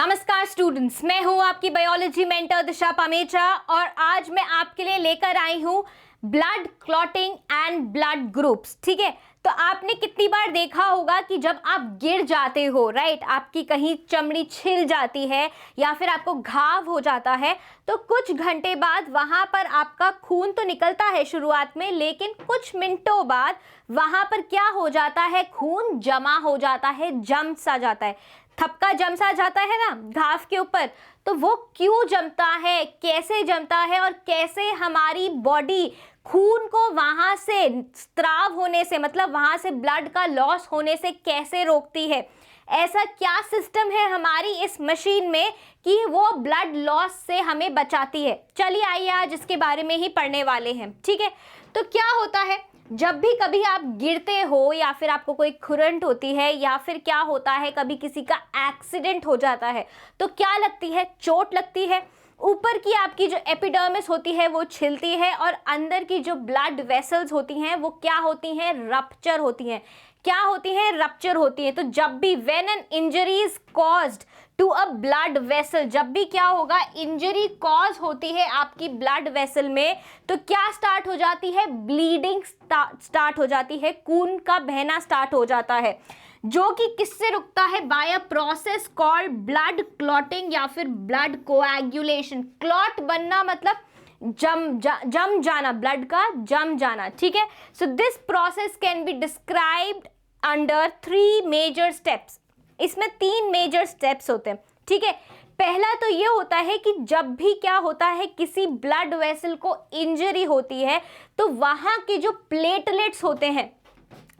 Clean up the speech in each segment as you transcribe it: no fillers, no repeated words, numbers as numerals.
नमस्कार स्टूडेंट्स, मैं हूं आपकी बायोलॉजी मेंटर दिशा पामेचा और आज मैं आपके लिए लेकर आई हूं blood clotting and blood groups. ठीक है, तो आपने कितनी बार देखा होगा कि जब आप गिर जाते हो, राइट, आपकी कहीं चमड़ी छिल जाती है या फिर आपको घाव हो जाता है, तो कुछ घंटे बाद वहां पर आपका खून तो निकलता है शुरुआत में, लेकिन कुछ मिनटों बाद वहां पर क्या हो जाता है, खून जमा हो जाता है, जम सा जाता है, थपका जम सा जाता है ना घाव के ऊपर। तो वो क्यों जमता है, कैसे जमता है और कैसे हमारी बॉडी खून को वहां से स्त्राव होने से, मतलब वहां से ब्लड का लॉस होने से कैसे रोकती है। ऐसा क्या सिस्टम है हमारी इस मशीन में कि वो ब्लड लॉस से हमें बचाती है। चलिए आइए आज इसके बारे में ही पढ़ने वाले हैं। ठीक है, तो क्या होता है जब भी कभी आप गिरते हो या फिर आपको कोई खुरंट होती है या फिर क्या होता है कभी किसी का एक्सीडेंट हो जाता है, तो क्या लगती है, चोट लगती है। ऊपर की आपकी जो एपिडर्मिस होती है वो छिलती है और अंदर की जो ब्लड वेसल्स होती हैं वो क्या होती हैं, रप्चर होती हैं। क्या होती हैं, रप्चर होती है। तो जब भी when an injury is caused to a blood vessel, जब भी क्या होगा, इंजरी कॉज होती है आपकी ब्लड वेसल में, तो क्या स्टार्ट हो जाती है, ब्लीडिंग स्टार्ट हो जाती है, खून का बहना स्टार्ट हो जाता है, जो कि किससे रुकता है, by a process called blood clotting या फिर ब्लड कोएगुलेशन। क्लॉट बनना मतलब जम जाना, ब्लड का जम जाना। ठीक है, so this process can be described under 3 major steps. इसमें 3 मेजर स्टेप्स होते हैं। ठीक है, पहला तो ये होता है कि जब भी क्या होता है, किसी ब्लड वेसल को इंजरी होती है तो वहां के जो प्लेटलेट्स होते हैं,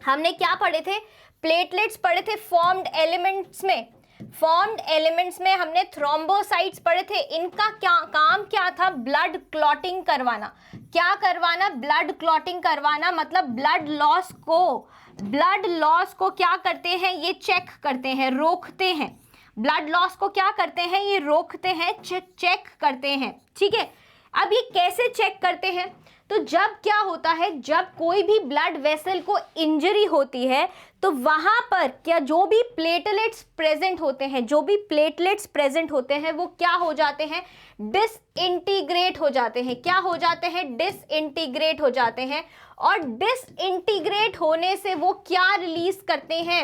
हमने क्या पढ़े थे, प्लेटलेट्स पढ़े थे फॉर्म्ड एलिमेंट्स में। फॉर्म्ड एलिमेंट्स में हमने थ्रोम्बोसाइट्स पढ़े थे। इनका क्या काम क्या था, ब्लड क्लॉटिंग करवाना। क्या करवाना, ब्लड क्लॉटिंग करवाना, मतलब ब्लड लॉस को क्या करते हैं, ये चेक करते हैं, रोकते हैं। ब्लड लॉस को क्या करते हैं, ये रोकते हैं, चेक करते हैं। ठीक है, अब ये कैसे चेक करते हैं, तो जब क्या होता है, जब कोई भी ब्लड वेसल को इंजरी होती है तो वहां पर क्या जो भी प्लेटलेट्स प्रेजेंट होते हैं, वो क्या हो जाते हैं, डिसइंटीग्रेट हो जाते हैं। क्या हो जाते हैं, डिसइंटीग्रेट हो जाते हैं। और डिसइंटीग्रेट होने से वो क्या रिलीज करते हैं,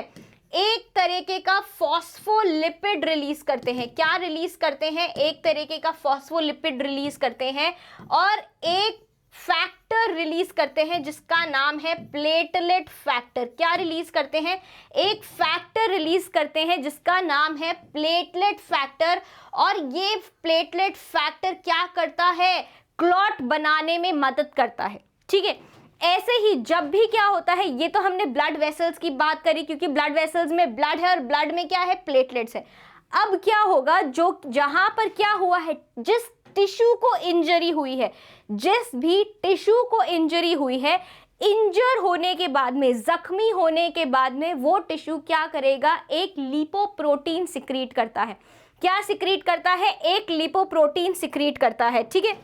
एक तरीके का फॉस्फोलिपिड रिलीज करते हैं। क्या रिलीज करते हैं, एक तरीके का फॉस्फोलिपिड रिलीज करते हैं और एक फैक्टर रिलीज करते हैं जिसका नाम है प्लेटलेट फैक्टर। क्या रिलीज करते हैं, एक फैक्टर रिलीज करते हैं जिसका नाम है प्लेटलेट फैक्टर। और ये प्लेटलेट फैक्टर क्या करता है, क्लॉट बनाने में मदद करता है। ठीक है, ऐसे ही जब भी क्या होता है, ये तो हमने ब्लड वेसल्स की बात करी क्योंकि ब्लड वेसल्स में ब्लड है और ब्लड में क्या है, प्लेटलेट्स है। अब क्या होगा, जो जहां पर क्या हुआ है, जिस टिश्यू को इंजरी हुई है, जिस भी टिश्यू को इंजरी हुई है, इंजर होने के बाद में, जख्मी होने के बाद में वो टिश्यू क्या करेगा, एक लिपोप्रोटीन सिक्रीट करता है। क्या सिक्रीट करता है, एक लिपोप्रोटीन सिक्रीट करता है। ठीक है,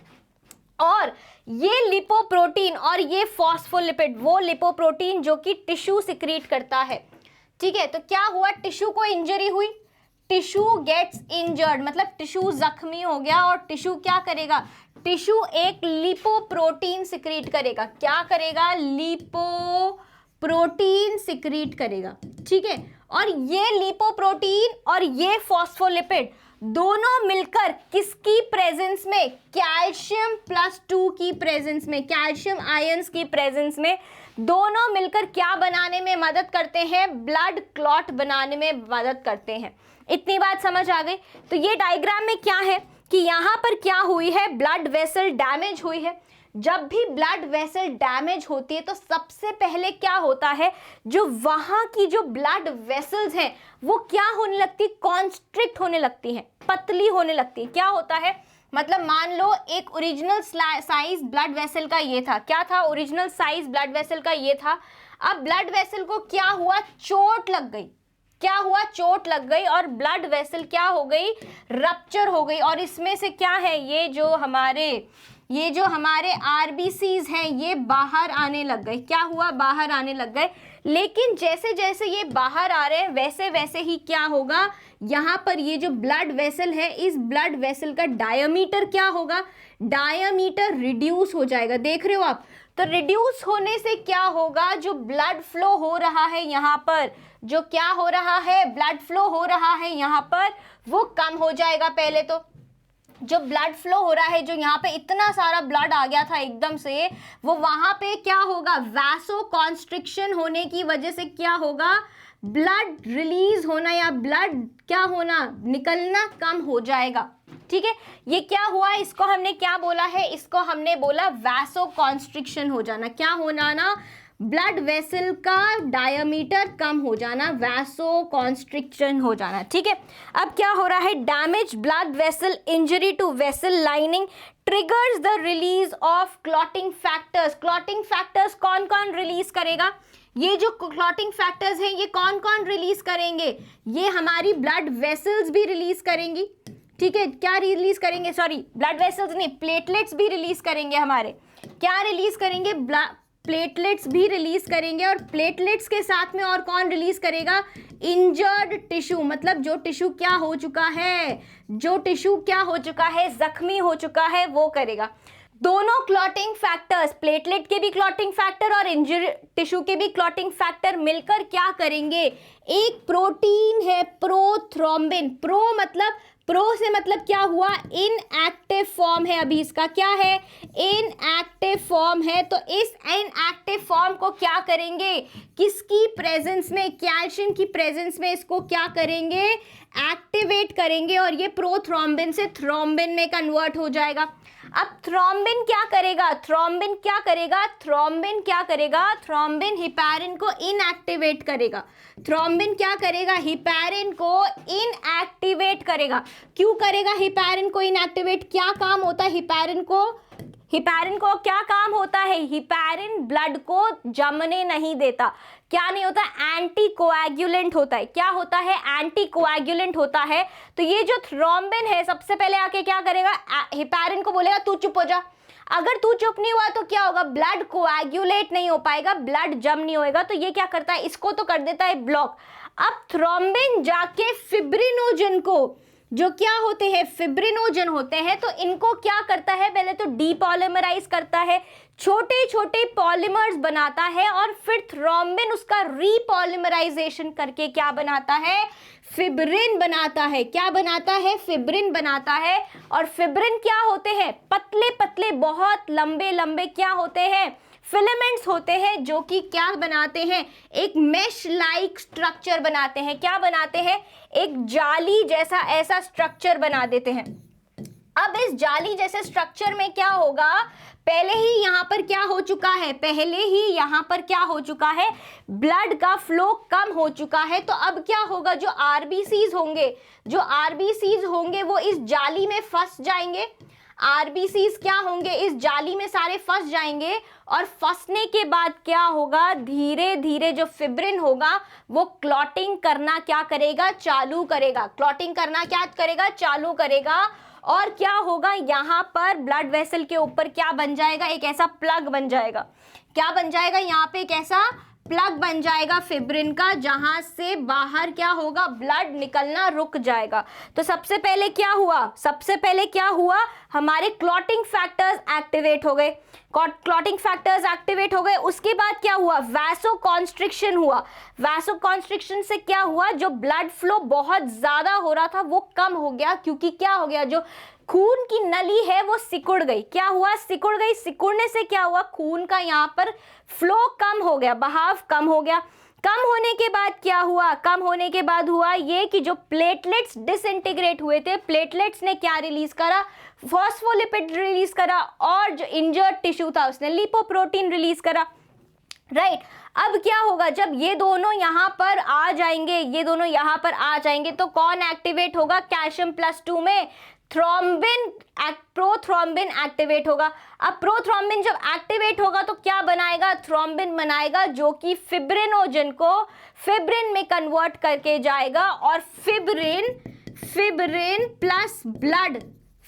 और ये लिपोप्रोटीन और ये फॉस्फोलिपिड, वो लिपोप्रोटीन जो कि टिश्यू सिक्रीट करता है। ठीक है, तो क्या हुआ, टिश्यू को इंजरी हुई, टिश्यू गेट्स इंजर्ड, मतलब टिश्यू जख्मी हो गया और टिश्यू क्या करेगा, टिश्यू एक लिपोप्रोटीन सिक्रीट करेगा। क्या करेगा, लिपोप्रोटीन सिक्रीट करेगा। ठीक है, और ये लिपोप्रोटीन और ये फॉस्फोलिपिड दोनों मिलकर किसकी प्रेजेंस में, कैल्शियम +2 की प्रेजेंस में, कैल्शियम आयंस की प्रेजेंस में दोनों मिलकर क्या बनाने में मदद करते हैं, ब्लड क्लॉट बनाने में मदद करते हैं। इतनी बात समझ आ गई। तो ये डायग्राम में क्या है कि यहाँ पर क्या हुई है, ब्लड वेसल डैमेज हुई है। जब भी ब्लड वेसल डैमेज होती है तो सबसे पहले क्या होता है, जो वहां की जो ब्लड वेसल्स हैं वो क्या होने लगती, कॉन्स्ट्रिक्ट होने लगती हैं, पतली होने लगती है। क्या होता है, मतलब मान लो एक ओरिजिनल साइज ब्लड वेसल का ये था, क्या था, ओरिजिनल साइज ब्लड वेसल का ये था। अब ब्लड वेसल को क्या हुआ, चोट लग गई। क्या हुआ, चोट लग गई और ब्लड वेसल क्या हो गई, रप्चर हो गई। और इसमें से क्या है, ये जो हमारे आरबीसीज हैं ये बाहर आने लग गए। क्या हुआ, बाहर आने लग गए। लेकिन जैसे जैसे ये बाहर आ रहे हैं वैसे वैसे ही क्या होगा, यहाँ पर ये जो ब्लड वेसल है, इस ब्लड वेसल का डायमीटर क्या होगा, डायमीटर रिड्यूस हो जाएगा। देख रहे हो आप, तो रिड्यूस होने से क्या होगा, जो ब्लड फ्लो हो रहा है यहाँ पर, जो क्या हो रहा है, ब्लड फ्लो हो रहा है यहाँ पर, वो कम हो जाएगा। पहले तो जो ब्लड फ्लो हो रहा है, जो यहाँ पे इतना सारा ब्लड आ गया था एकदम से, वो वहां पे क्या होगा, वैसो कॉन्स्ट्रिक्शन होने की वजह से क्या होगा, ब्लड रिलीज होना या ब्लड क्या होना, निकलना कम हो जाएगा। ठीक है, ये क्या हुआ, इसको हमने क्या बोला है, इसको हमने बोला वैसो कॉन्स्ट्रिक्शन हो जाना। क्या होना ना, ब्लड वेसल का डायमीटर कम हो जाना, वैसो कॉन्स्ट्रिक्शन हो जाना। ठीक है, अब क्या हो रहा है, damage blood vessel, injury to vessel lining triggers the release of clotting factors. Clotting factors कौन कौन रिलीज करेगा, ये जो क्लॉटिंग फैक्टर्स हैं ये कौन कौन रिलीज करेंगे, ये हमारी ब्लड वेसल्स भी रिलीज करेंगी। ठीक है, क्या रिलीज करेंगे, सॉरी ब्लड वेसल्स नहीं, प्लेटलेट्स भी रिलीज करेंगे हमारे। क्या रिलीज करेंगे, प्लेटलेट्स भी रिलीज करेंगे, और प्लेटलेट्स के साथ में और कौन रिलीज करेगा, इंजर्ड टिश्यू, मतलब जो टिश्यू क्या हो चुका है, जो टिश्यू क्या हो चुका है, जख्मी हो चुका है, वो करेगा। दोनों क्लॉटिंग फैक्टर्स, प्लेटलेट के भी क्लॉटिंग फैक्टर और इंजर्ड टिश्यू के भी क्लॉटिंग फैक्टर मिलकर क्या करेंगे, एक प्रोटीन है प्रोथ्रोम्बिन, प्रो मतलब, प्रो से मतलब क्या हुआ, इनएक्टिव फॉर्म है, अभी इसका क्या है, इनएक्टिव फॉर्म है। तो इस इनएक्टिव फॉर्म को क्या करेंगे, किसकी प्रेजेंस में, कैल्शियम की प्रेजेंस में इसको क्या करेंगे, एक्टिवेट करेंगे, और ये प्रोथ्रोम्बिन से थ्रोम्बिन में कन्वर्ट हो जाएगा। अब थ्रोम्बिन क्या करेगा, थ्रोम्बिन क्या करेगा, थ्रोम्बिन क्या करेगा, थ्रोम्बिन हिपैरिन को इनएक्टिवेट करेगा। थ्रोम्बिन क्या करेगा, हिपैरिन को इनएक्टिवेट करेगा। क्यों करेगा हिपैरिन को इनएक्टिवेट, क्या काम होता है हिपैरिन को, हिपैरिन को क्या काम होता है, हिपैरिन ब्लड को जमने नहीं देता। क्या नहीं होता, एंटी कोएगुलेंट होता है। क्या होता है, एंटी कोएगुलेंट होता है। तो ये जो थ्रोम्बिन है सबसे पहले आके क्या करेगा, हिपैरिन को बोलेगा तू चुप हो जा। अगर तू चुप नहीं हुआ तो क्या होगा, ब्लड कोएगुलेट नहीं हो पाएगा, ब्लड जम नहीं होएगा। तो ये क्या करता है, इसको तो कर देता है ब्लॉक। अब थ्रोम्बिन जाके फिब्रिनोजन को, जो क्या होते हैं, फिब्रिनोजन होते हैं, तो इनको क्या करता है, पहले तो डीपॉलीमराइज करता है, छोटे छोटे पॉलीमर्स बनाता है, और फिर थ्रोम्बिन उसका रीपॉलीमराइजेशन करके क्या बनाता है, फिब्रिन बनाता है। क्या बनाता है, फिब्रिन बनाता है। और फिब्रिन क्या होते हैं, पतले पतले बहुत लंबे लंबे क्या होते हैं, फिलामेंट्स होते हैं, जो कि क्या बनाते हैं, एक मेश लाइक स्ट्रक्चर बनाते हैं। क्या बनाते हैं, एक जाली जैसा ऐसा स्ट्रक्चर बना देते हैं। अब इस जाली जैसे स्ट्रक्चर में क्या होगा, पहले ही यहाँ पर क्या हो चुका है, पहले ही यहाँ पर क्या हो चुका है, ब्लड का फ्लो कम हो चुका है। तो अब क्या होगा, जो आरबीसीज होंगे, जो आरबीसीज होंगे वो इस जाली में फंस जाएंगे। आरबीसीज क्या होंगे, इस जाली में सारे फंस जाएंगे, और फंसने के बाद क्या होगा, धीरे धीरे जो फिब्रिन होगा वो क्लॉटिंग करना क्या करेगा, चालू करेगा। क्लॉटिंग करना क्या करेगा, चालू करेगा। और क्या होगा, यहाँ पर ब्लड वेसल के ऊपर क्या बन जाएगा, एक ऐसा प्लग बन जाएगा। क्या बन जाएगा, यहाँ पे एक ऐसा प्लग बन जाएगा फिब्रिन का, जहां से बाहर क्या होगा, ब्लड निकलना रुक जाएगा। तो सबसे पहले क्या हुआ, सबसे पहले क्या हुआ, हमारे क्लॉटिंग फैक्टर्स एक्टिवेट हो गए। क्लॉटिंग फैक्टर्स एक्टिवेट हो गए, उसके बाद क्या हुआ, वैसो कॉन्स्ट्रिक्शन हुआ। वैसो कॉन्स्ट्रिक्शन से क्या हुआ, जो ब्लड फ्लो बहुत ज्यादा हो रहा था वो कम हो गया, क्योंकि क्या हो गया, जो खून की नली है वो सिकुड़ गई। क्या हुआ, सिकुड़ गई। सिकुड़ने से क्या हुआ, खून का यहाँ पर फ्लो कम हो गया, बहाव कम हो गया। कम होने के बाद क्या हुआ, कम होने के बाद हुआ ये कि जो प्लेटलेट्स डिसइंटीग्रेट हुए थे, प्लेटलेट्स ने क्या रिलीज करा, फॉस्फोलिपिड रिलीज करा, और जो इंजर्ड टिश्यू था उसने लिपोप्रोटीन रिलीज करा। राइट, अब क्या होगा, जब ये दोनों यहाँ पर आ जाएंगे, ये दोनों यहाँ पर आ जाएंगे, तो कौन एक्टिवेट होगा, कैल्शियम +2 में थ्रोम्बिन, प्रोथ्रोम्बिन एक्टिवेट होगा। अब प्रोथ्रोम्बिन जब एक्टिवेट होगा तो क्या बनाएगा, थ्रोम्बिन बनाएगा, जो कि फिब्रिनोजन को फिब्रिन में कन्वर्ट करके जाएगा, और fibrin plus blood,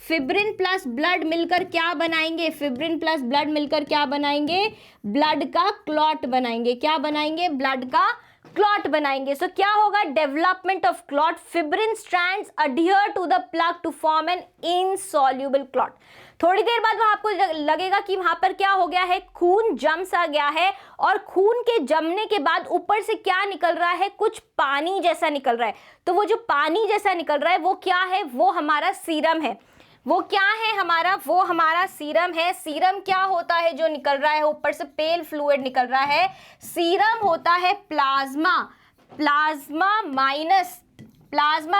fibrin plus blood मिलकर क्या बनाएंगे, फिब्रिन प्लस ब्लड मिलकर क्या बनाएंगे, ब्लड का क्लॉट बनाएंगे। क्या बनाएंगे, ब्लड का क्लॉट बनाएंगे। सो क्या होगा, development of clot, fibrin strands adhere to the plug to form an insoluble clot. थोड़ी देर बाद वहां आपको लगेगा कि वहां पर क्या हो गया है, खून जम सा गया है, और खून के जमने के बाद ऊपर से क्या निकल रहा है, कुछ पानी जैसा निकल रहा है। तो वो जो पानी जैसा निकल रहा है वो क्या है, वो हमारा सीरम है। वो क्या है हमारा, वो हमारा सीरम है। सीरम क्या होता है जो निकल रहा है, ऊपर से पेल फ्लूइड निकल रहा है, सीरम होता है plasma. Plasma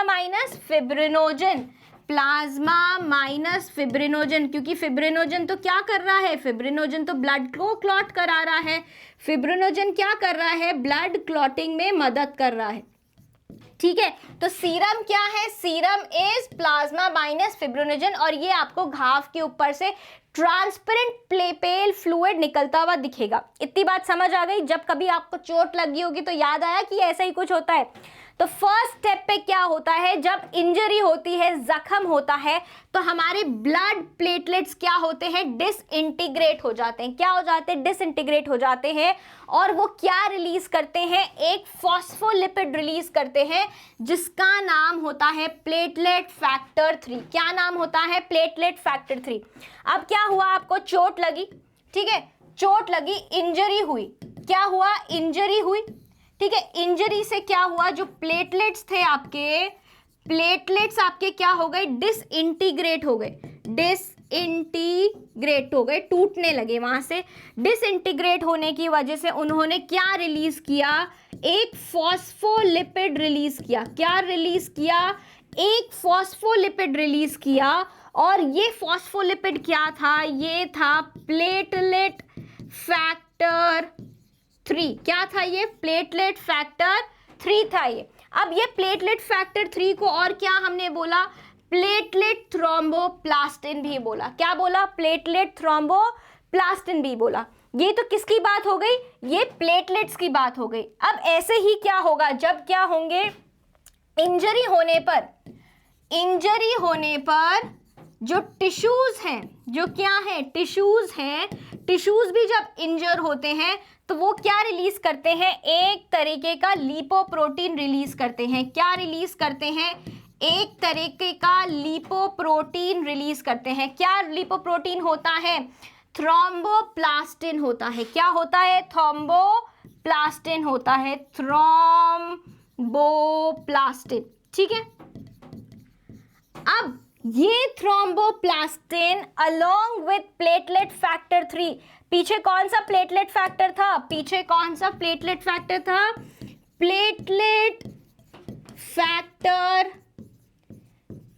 minus fibrinogen, plasma minus fibrinogen, क्योंकि फिब्रिनोजन तो क्या कर रहा है, फिब्रिनोजन तो ब्लड को क्लॉट करा रहा है। फिब्रिनोजन क्या कर रहा है, ब्लड क्लॉटिंग में मदद कर रहा है। ठीक है, तो सीरम क्या है, serum is plasma minus fibrinogen, और ये आपको घाव के ऊपर से ट्रांसपेरेंट पेल फ्लूइड निकलता हुआ दिखेगा। इतनी बात समझ आ गई। जब कभी आपको चोट लगी होगी तो याद आया कि ऐसा ही कुछ होता है। तो फर्स्ट स्टेप पे क्या होता है, जब इंजरी होती है, जख्म होता है, तो हमारे ब्लड प्लेटलेट्स क्या होते हैं, डिसइंटीग्रेट हो जाते हैं। क्या हो जाते हैं, डिसइंटीग्रेट हो जाते हैं, और वो क्या रिलीज करते हैं, एक फॉस्फोलिपिड रिलीज करते हैं जिसका नाम होता है प्लेटलेट फैक्टर 3। क्या नाम होता है, प्लेटलेट फैक्टर 3। अब क्या हुआ, आपको चोट लगी, ठीक है, चोट लगी, इंजरी हुई, क्या हुआ, इंजरी हुई, ठीक है। इंजरी से क्या हुआ, जो प्लेटलेट्स थे आपके, प्लेटलेट्स आपके क्या हो गए, डिसइंटीग्रेट हो गए, डिसइंटीग्रेट हो गए, टूटने लगे। वहां से डिसइंटीग्रेट होने की वजह से उन्होंने क्या रिलीज किया, एक फॉस्फोलिपिड रिलीज किया। क्या रिलीज किया, एक फॉस्फोलिपिड रिलीज किया, और ये फॉस्फोलिपिड क्या था, ये था प्लेटलेट फैक्टर 3। क्या था ये, प्लेटलेट फैक्टर 3 था ये। अब ये प्लेटलेट फैक्टर 3 को और क्या हमने बोला, प्लेटलेट थ्रोम्बोप्लास्टिन भी बोला। क्या बोला, प्लेटलेट थ्रोम्बोप्लास्टिन भी बोला। ये तो किसकी बात हो गई, ये प्लेटलेट्स की बात हो गई। अब ऐसे ही क्या होगा, जब क्या होंगे, इंजरी होने पर जो टिश्यूज हैं, जो क्या है, टिश्यूज हैं, टिश्यूज भी जब इंजर होते हैं तो वो क्या रिलीज करते हैं, एक तरीके का लिपोप्रोटीन रिलीज करते हैं। क्या रिलीज करते हैं, एक तरीके का लिपोप्रोटीन रिलीज करते हैं। क्या लिपोप्रोटीन होता है, थ्रोम्बोप्लास्टिन होता है। क्या होता है, थ्रोम्बोप्लास्टिन होता है, थ्रोम्बोप्लास्टिन, ठीक है। अब ये thromboplastin along with platelet factor 3, पीछे कौन सा प्लेटलेट फैक्टर था, पीछे कौन सा प्लेटलेट फैक्टर था, प्लेटलेट फैक्टर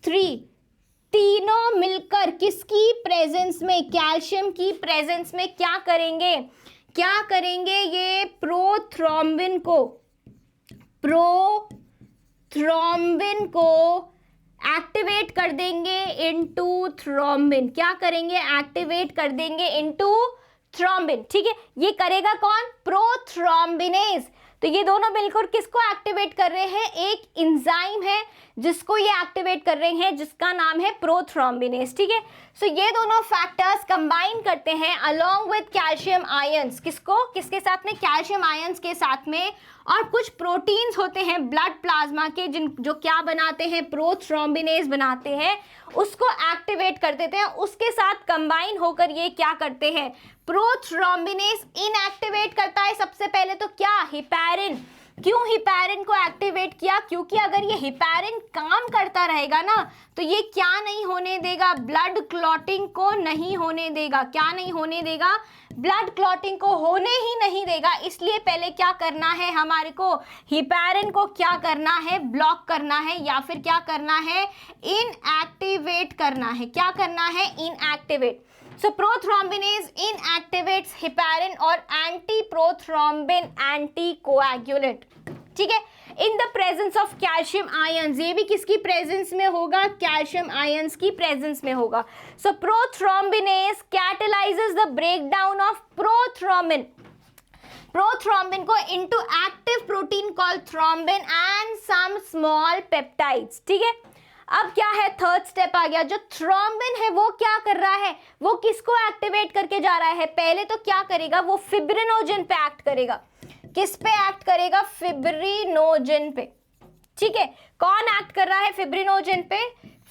3, तीनों मिलकर किसकी प्रेजेंस में, कैल्शियम की प्रेजेंस में क्या करेंगे, ये प्रोथ्रोम्बिन को एक्टिवेट कर देंगे इनटू थ्रोम्बिन। क्या करेंगे, एक्टिवेट कर देंगे इनटू थ्रोम्बिन, ठीक है। ये करेगा कौन, प्रोथ्रोम्बिनेज। तो ये दोनों मिलकर किसको एक्टिवेट कर रहे हैं, एक एंजाइम है जिसको ये एक्टिवेट कर रहे हैं, जिसका नाम है प्रोथ्रोम्बिनेज, ठीक है। सो ये दोनों फैक्टर्स कंबाइन करते हैं अलोंग विथ कैल्शियम आयंस, किसके साथ में, कैल्शियम आयंस के साथ में, और कुछ प्रोटीन्स होते हैं ब्लड प्लाज्मा के जो क्या बनाते हैं, प्रोथ्रोम्बिनेज बनाते हैं, उसको एक्टिवेट कर देते हैं। उसके साथ कंबाइन होकर ये क्या करते हैं, प्रोथ्रोम्बिनेज इनएक्टिवेट करता है सबसे पहले तो क्या, हिपैरिन। क्यों हिपैरिन को एक्टिवेट किया, क्योंकि अगर ये हिपैरिन काम करता रहेगा ना तो ये क्या नहीं होने देगा, ब्लड क्लॉटिंग को नहीं होने देगा। क्या नहीं होने देगा, ब्लड क्लॉटिंग को होने ही नहीं देगा। इसलिए पहले क्या करना है, हमारे को हिपैरिन को क्या करना है, ब्लॉक करना है, या फिर क्या करना है, इनएक्टिवेट करना है। क्या करना है, inactivate. So prothrombinase inactivates heparin और anti-prothrombin anticoagulant, ठीक है, in the presence of calcium ions. ये भी किसकी प्रेजेंस में होगा, कैल्शियम आयंस की प्रेजेंस में होगा। So prothrombinase catalyses the breakdown of prothrombin को into active protein called thrombin and some small peptides, ठीक है। अब क्या है, थर्ड स्टेप आ गया। जो थ्रोम्बिन है वो क्या कर रहा है, वो किसको एक्टिवेट करके जा रहा है, पहले तो क्या करेगा, वो फिब्रिनोजन पे एक्ट करेगा। किस पे एक्ट करेगा, फिब्रिनोजन पे। ठीक है, कौन एक्ट कर रहा है फिब्रिनोजन पे,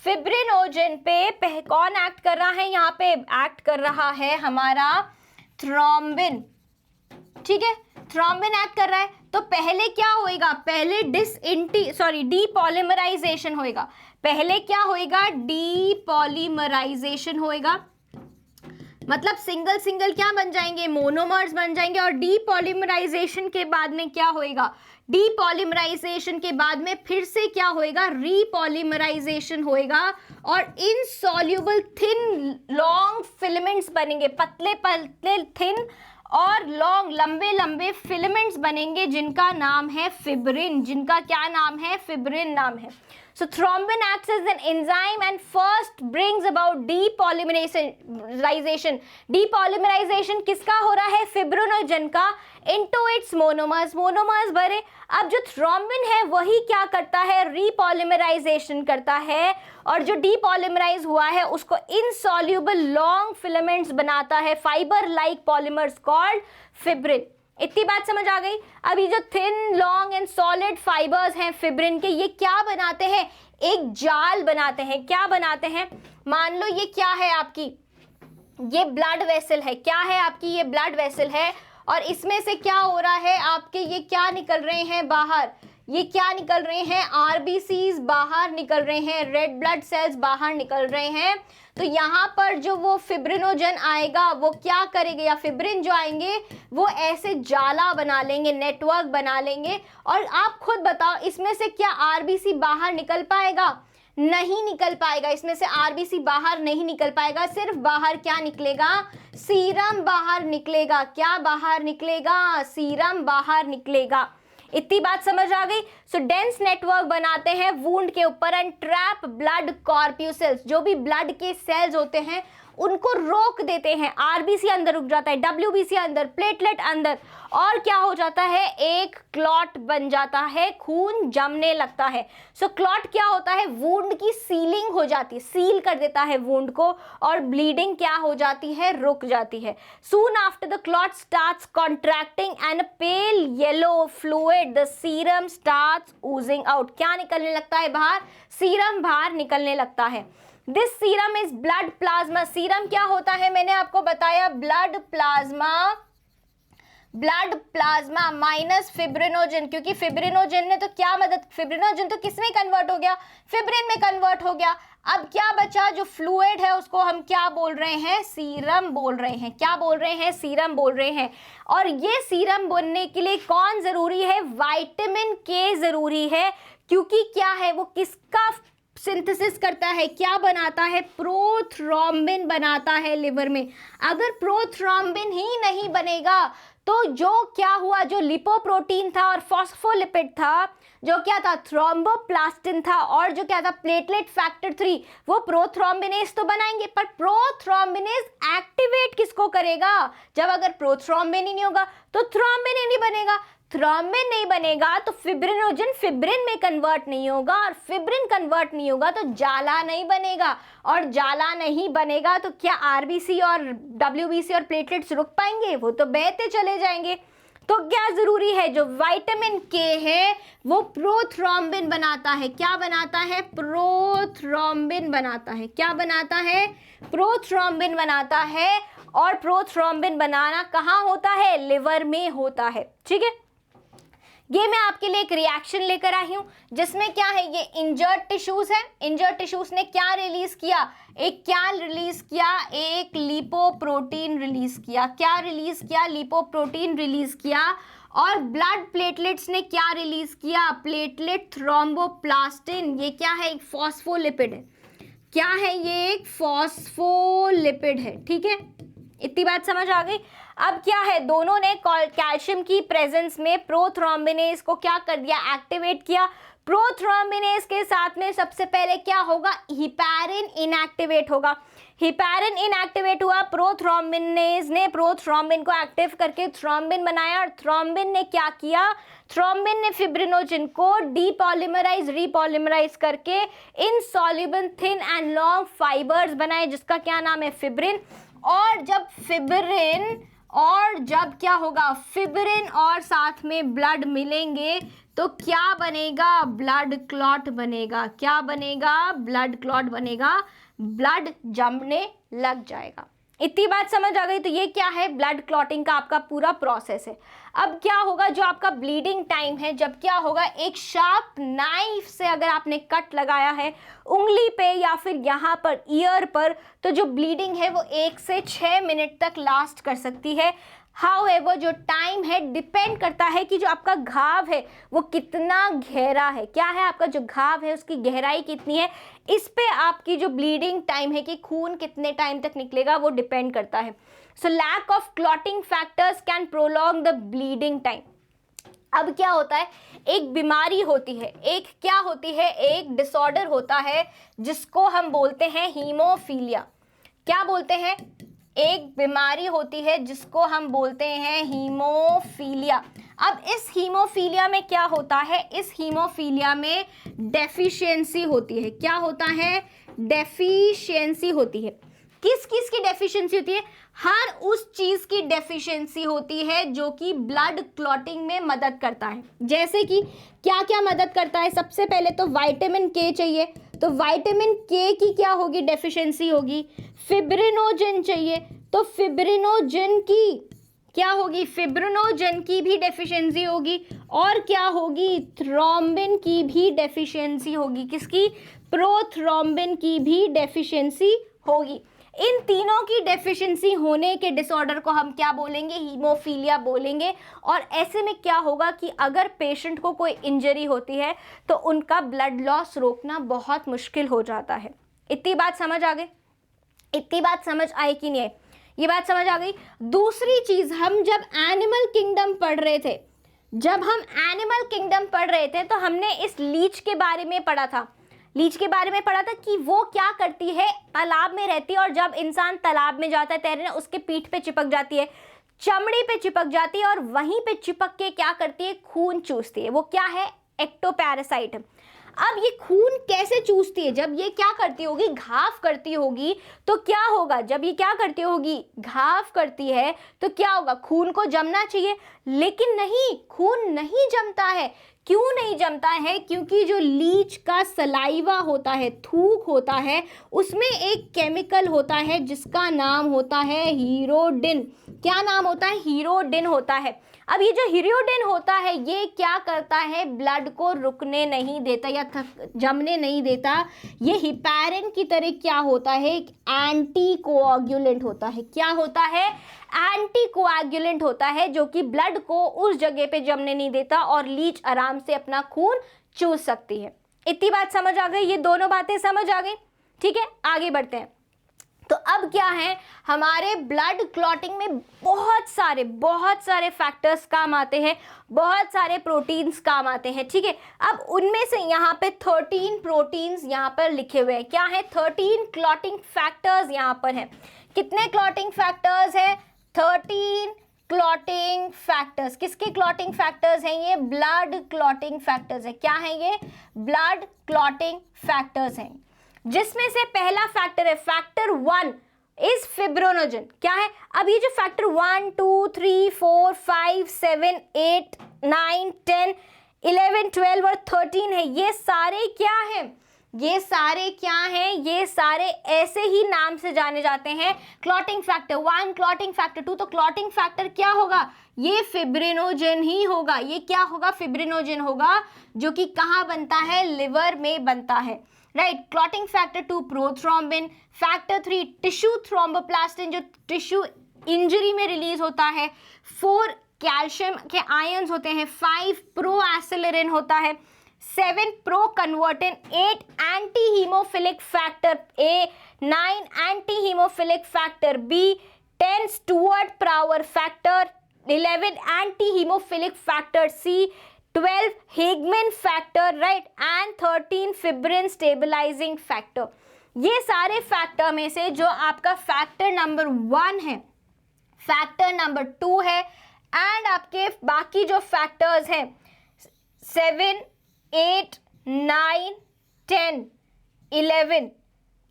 फिब्रिनोजन पे कौन एक्ट कर रहा है, यहाँ पे एक्ट कर रहा है हमारा थ्रोम्बिन। ठीक है, थ्रोम्बिन एक्ट कर रहा है, तो पहले क्या होएगा, पहले डीपॉलीमराइजेशन होएगा। पहले क्या होएगा, डीपॉलीमराइजेशन होएगा, मतलब सिंगल सिंगल क्या बन जाएंगे, मोनोमर्स बन जाएंगे। और डीपॉलीमराइजेशन के बाद में क्या होएगा, डीपॉलीमराइजेशन के बाद में फिर से क्या होएगा, रीपॉलीमराइजेशन होएगा और इनसॉल्युबल थिन लॉन्ग फिलामेंट्स बनेंगे, पतले पतले थिन और लॉन्ग लंबे लंबे फिलामेंट्स बनेंगे, जिनका नाम है फिब्रिन, जिनका क्या नाम है, फिब्रिन नाम है। So thrombin acts as an enzyme and first brings about depolymerization. Depolymerization किसका हो रहा है, फिब्रिनोजन का, into its monomers, मोनोमर्स भरे। अब जो थ्रोम्बिन है वही क्या करता है, रीपॉलीमराइजेशन करता है, और जो डीपॉलीमराइज हुआ है उसको इनसॉल्युबल लॉन्ग फिलामेंट्स बनाता है, fibre like polymers called fibrin. इतनी बात समझ आ गई। अब ये जो thin long and solid fibres हैं फिब्रिन के, ये क्या बनाते हैं, एक जाल बनाते हैं। क्या बनाते हैं, मान लो ये क्या है आपकी, ये ब्लड वेसल है, क्या है आपकी, ये ब्लड वेसल है, और इसमें से क्या हो रहा है आपके, ये क्या निकल रहे हैं बाहर, ये क्या निकल रहे हैं, आरबीसीज बाहर निकल रहे हैं, रेड ब्लड सेल्स बाहर निकल रहे हैं। तो यहाँ पर जो वो फिब्रिनोजन आएगा वो क्या करेगा, या फिब्रिन जो आएंगे वो ऐसे जाला बना लेंगे, नेटवर्क बना लेंगे। और आप खुद बताओ, इसमें से क्या आरबीसी बाहर निकल पाएगा, नहीं निकल पाएगा, इसमें से आरबीसी बाहर नहीं निकल पाएगा। सिर्फ बाहर क्या निकलेगा, सीरम बाहर निकलेगा। क्या बाहर निकलेगा, सीरम बाहर निकलेगा। इतनी बात समझ आ गई। सो डेंस नेटवर्क बनाते हैं वुंड के ऊपर एंड ट्रैप ब्लड कॉर्प्यूसेल्स, जो भी ब्लड के सेल्स होते हैं उनको रोक देते हैं। आरबीसी अंदर रुक जाता है, डब्ल्यूबीसी अंदर, प्लेटलेट अंदर, और क्या हो जाता है, एक क्लॉट बन जाता है, खून जमने लगता है। सो क्लॉट क्या होता है, वुंड की सीलिंग हो जाती है, सील कर देता है वुंड को, और ब्लीडिंग क्या हो जाती है, रुक जाती है। Soon after the clot starts contracting and pale yellow fluid the serum starts Ojing out. क्या निकलने लगता है बाहर, सीरम बाहर निकलने लगता है। This serum is blood plasma. Serum क्या होता है, मैंने आपको बताया, ब्लड प्लाज्मा माइनस फिब्रिनोजन, क्योंकि फिब्रिनोजन ने तो क्या मदद, फिब्रिनोजन तो किसमें कन्वर्ट हो गया, फिब्रिन में कन्वर्ट हो गया। अब क्या बचा, जो फ्लूइड है उसको हम क्या बोल रहे हैं, सीरम बोल रहे हैं। क्या बोल रहे हैं, सीरम बोल रहे हैं। और ये सीरम बनने के लिए कौन जरूरी है, विटामिन के जरूरी है, क्योंकि क्या है, वो किसका सिंथेसिस करता है, क्या बनाता है, प्रोथ्रोम्बिन बनाता है लिवर में। अगर प्रोथ्रोम्बिन ही नहीं बनेगा तो जो क्या हुआ, जो लिपोप्रोटीन था और फॉस्फोलिपिड था, जो क्या था, थ्रोम्बोप्लास्टिन था, और जो क्या था, प्लेटलेट फैक्टर 3, वो प्रोथ्रोम्बिनेज तो बनाएंगे, पर प्रोथ्रोम्बिनेज एक्टिवेट किसको करेगा, जब अगर प्रोथ्रोम्बिन ही नहीं होगा तो थ्रोम्बिन ही नहीं बनेगा। थ्रोम्बिन नहीं बनेगा तो फिब्रिनोजन फिब्रिन में कन्वर्ट नहीं होगा, और फिब्रिन कन्वर्ट नहीं होगा तो जाला नहीं बनेगा, और जाला नहीं बनेगा तो क्या आरबीसी और डब्ल्यूबीसी और प्लेटलेट्स रुक पाएंगे, वो तो बहते चले जाएंगे। तो क्या जरूरी है, जो विटामिन के है वो प्रोथ्रोम्बिन बनाता है। क्या बनाता है, प्रोथ्रोम्बिन बनाता है। क्या बनाता है, प्रोथ्रोम्बिन बनाता है। और प्रोथ्रोम्बिन बनाना कहाँ होता है, लिवर में होता है। ठीक है, ये मैं आपके लिए एक रिएक्शन लेकर आई हूं, जिसमें क्या है, ये इंजर्ड टिश्यूज है। इंजर्ड टिश्यूज ने क्या रिलीज किया, एक लिपोप्रोटीन रिलीज किया। क्या रिलीज किया, लिपोप्रोटीन रिलीज किया। और ब्लड प्लेटलेट्स ने क्या रिलीज किया, प्लेटलेट थ्रोम्बोप्लास्टिन। ये क्या है, एक फॉस्फोलिपिड है। क्या है, ये एक फॉस्फोलिपिड है। ठीक है, इतनी बात समझ आ गई। अब क्या है, दोनों ने कैल्शियम की प्रेजेंस में प्रोथ्रोम्बिनेज को क्या कर दिया, एक्टिवेट किया। प्रोथ्रोम्बिनेज के साथ में सबसे पहले क्या होगा, हिपैरिन इनएक्टिवेट होगा। हिपैरिन इनएक्टिवेट हुआ, प्रोथ्रोम्बिनेज ने प्रोथ्रोम्बिन को एक्टिव करके थ्रोम्बिन बनाया, और थ्रोम्बिन ने क्या किया, थ्रोम्बिन ने फिब्रिनोजन को डीपॉलीमराइज रीपॉलीमराइज करके insoluble thin and long fibres बनाए, जिसका क्या नाम है, फिब्रिन। और जब क्या होगा, फिब्रिन और साथ में ब्लड मिलेंगे तो क्या बनेगा, ब्लड क्लॉट बनेगा। क्या बनेगा, ब्लड क्लॉट बनेगा, ब्लड जमने लग जाएगा। इतनी बात समझ आ गई। तो ये क्या है, ब्लड क्लॉटिंग का आपका पूरा प्रोसेस है। अब क्या होगा, जो आपका ब्लीडिंग टाइम है, जब क्या होगा, एक शार्प नाइफ से अगर आपने कट लगाया है उंगली पे या फिर यहाँ पर ईयर पर, तो जो ब्लीडिंग है वो 1 से 6 मिनट तक लास्ट कर सकती है। हाउएवर जो टाइम है डिपेंड करता है कि जो आपका घाव है वो कितना गहरा है। क्या है, आपका जो घाव है उसकी गहराई कितनी है, इस पे आपकी जो ब्लीडिंग टाइम है कि खून कितने टाइम तक निकलेगा वो डिपेंड करता है। So lack of clotting factors can prolong the bleeding time. अब क्या होता है, एक बीमारी होती है, एक क्या होती है, एक डिसऑर्डर होता है जिसको हम बोलते हैं हीमोफीलिया। क्या बोलते हैं, एक बीमारी होती है जिसको हम बोलते हैं हीमोफीलिया। अब इस हीमोफीलिया में क्या होता है, इस हीमोफीलिया में डेफिशिएंसी होती है। क्या होता है, डेफिशिएंसी होती है। किस किस की डेफिशिएंसी होती है, हर उस चीज की डेफिशिएंसी होती है जो कि ब्लड क्लॉटिंग में मदद करता है। जैसे कि क्या क्या मदद करता है, सबसे पहले तो विटामिन के चाहिए, तो विटामिन के की क्या होगी, डेफिशिएंसी होगी। फिब्रिनोजन चाहिए, तो फिब्रिनोजन की क्या होगी, फिब्रिनोजन की भी डेफिशिएंसी होगी। और क्या होगी, थ्रोम्बिन की भी डेफिशिएंसी होगी। किसकी, प्रोथ्रोम्बिन की भी डेफिशिएंसी होगी। इन तीनों की डेफिशिएंसी होने के डिसऑर्डर को हम क्या बोलेंगे, हीमोफीलिया बोलेंगे। और ऐसे में क्या होगा कि अगर पेशेंट को कोई इंजरी होती है तो उनका ब्लड लॉस रोकना बहुत मुश्किल हो जाता है। इतनी बात समझ आ गई, इतनी बात समझ आई कि नहीं आई, ये बात समझ आ गई। दूसरी चीज, हम जब एनिमल किंगडम पढ़ रहे थे तो हमने इस लीच के बारे में पढ़ा था। लीच के बारे में पढ़ा था कि वो क्या करती है, तालाब में रहती है, और जब इंसान तालाब में जाता है तैरने, उसके पीठ पे चिपक जाती है, चमड़ी पे चिपक जाती है, और वहीं पे चिपक के क्या करती है, खून चूसती है। वो क्या है, एक्टोपैरासाइट। अब ये खून कैसे चूसती है, जब ये क्या करती होगी, घाव करती होगी, तो क्या होगा, जब ये क्या करती होगी, घाव करती है, तो क्या होगा, खून को जमना चाहिए, लेकिन नहीं, खून नहीं जमता है। क्यों नहीं जमता है, क्योंकि जो लीच का सलाइवा होता है, थूक होता है, उसमें एक केमिकल होता है जिसका नाम होता है हीरोडिन। क्या नाम होता है, हीरोडिन होता है। अब ये जो हीरोडिन होता है ये क्या करता है, ब्लड को रुकने नहीं देता या जमने नहीं देता। ये हिपैरिन की तरह क्या होता है, एक एंटी कोआगुलेंट होता है। क्या होता है, एंटी कोआगुलेंट होता है, जो कि ब्लड को उस जगह पे जमने नहीं देता और लीच आराम से अपना खून चूस सकती है। इतनी बात समझ आ गई, ये दोनों बातें समझ आ गई। ठीक है, आगे बढ़ते हैं। तो अब क्या है, हमारे ब्लड क्लॉटिंग में बहुत सारे फैक्टर्स काम आते हैं, बहुत सारे प्रोटीन्स काम आते हैं। ठीक है, अब उनमें से यहाँ पे 13 प्रोटीन्स यहाँ पर लिखे हुए हैं। क्या है, 13 क्लॉटिंग फैक्टर्स यहाँ पर हैं। कितने क्लॉटिंग फैक्टर्स हैं, 13 क्लॉटिंग फैक्टर्स। किसके क्लॉटिंग फैक्टर्स हैं ये, ब्लड क्लॉटिंग फैक्टर्स है। क्या है ये, ब्लड क्लॉटिंग फैक्टर्स हैं, जिसमें से पहला फैक्टर है, फैक्टर 1 इज फिब्रिनोजन। क्या है, अब ये जो फैक्टर 1, 2, 3, 4, 5, 7, 8, 9, 10, 11, 12 और 13 है, ये सारे क्या हैं, ये सारे क्या हैं, ये सारे ऐसे ही नाम से जाने जाते हैं, क्लॉटिंग फैक्टर 1, क्लॉटिंग फैक्टर 2। तो क्लॉटिंग फैक्टर क्या होगा, ये फिब्रिनोजन ही होगा। ये क्या होगा, फिब्रिनोजन होगा, जो कि कहाँ बनता है, लिवर में बनता है। Right, clotting factor 2 prothrombin, factor 3 tissue thromboplastin जो टिश्यू इंजरी में रिलीज होता है, 4 कैल्शियम के आयंस होते हैं, 5 प्रो एसिलेरिन होता है, 7 proconvertin, 8 anti haemophilic factor A, 9 anti haemophilic factor B, 10 Stuart Prower factor, 11 anti haemophilic factor C, 12 Higman factor, right, and 13 fibrin stabilizing factor। ये सारे फैक्टर में से जो आपका फैक्टर नंबर 1 है, फैक्टर नंबर 2 है एंड आपके बाकी जो फैक्टर्स हैं 7, 8, 9, 10, 11,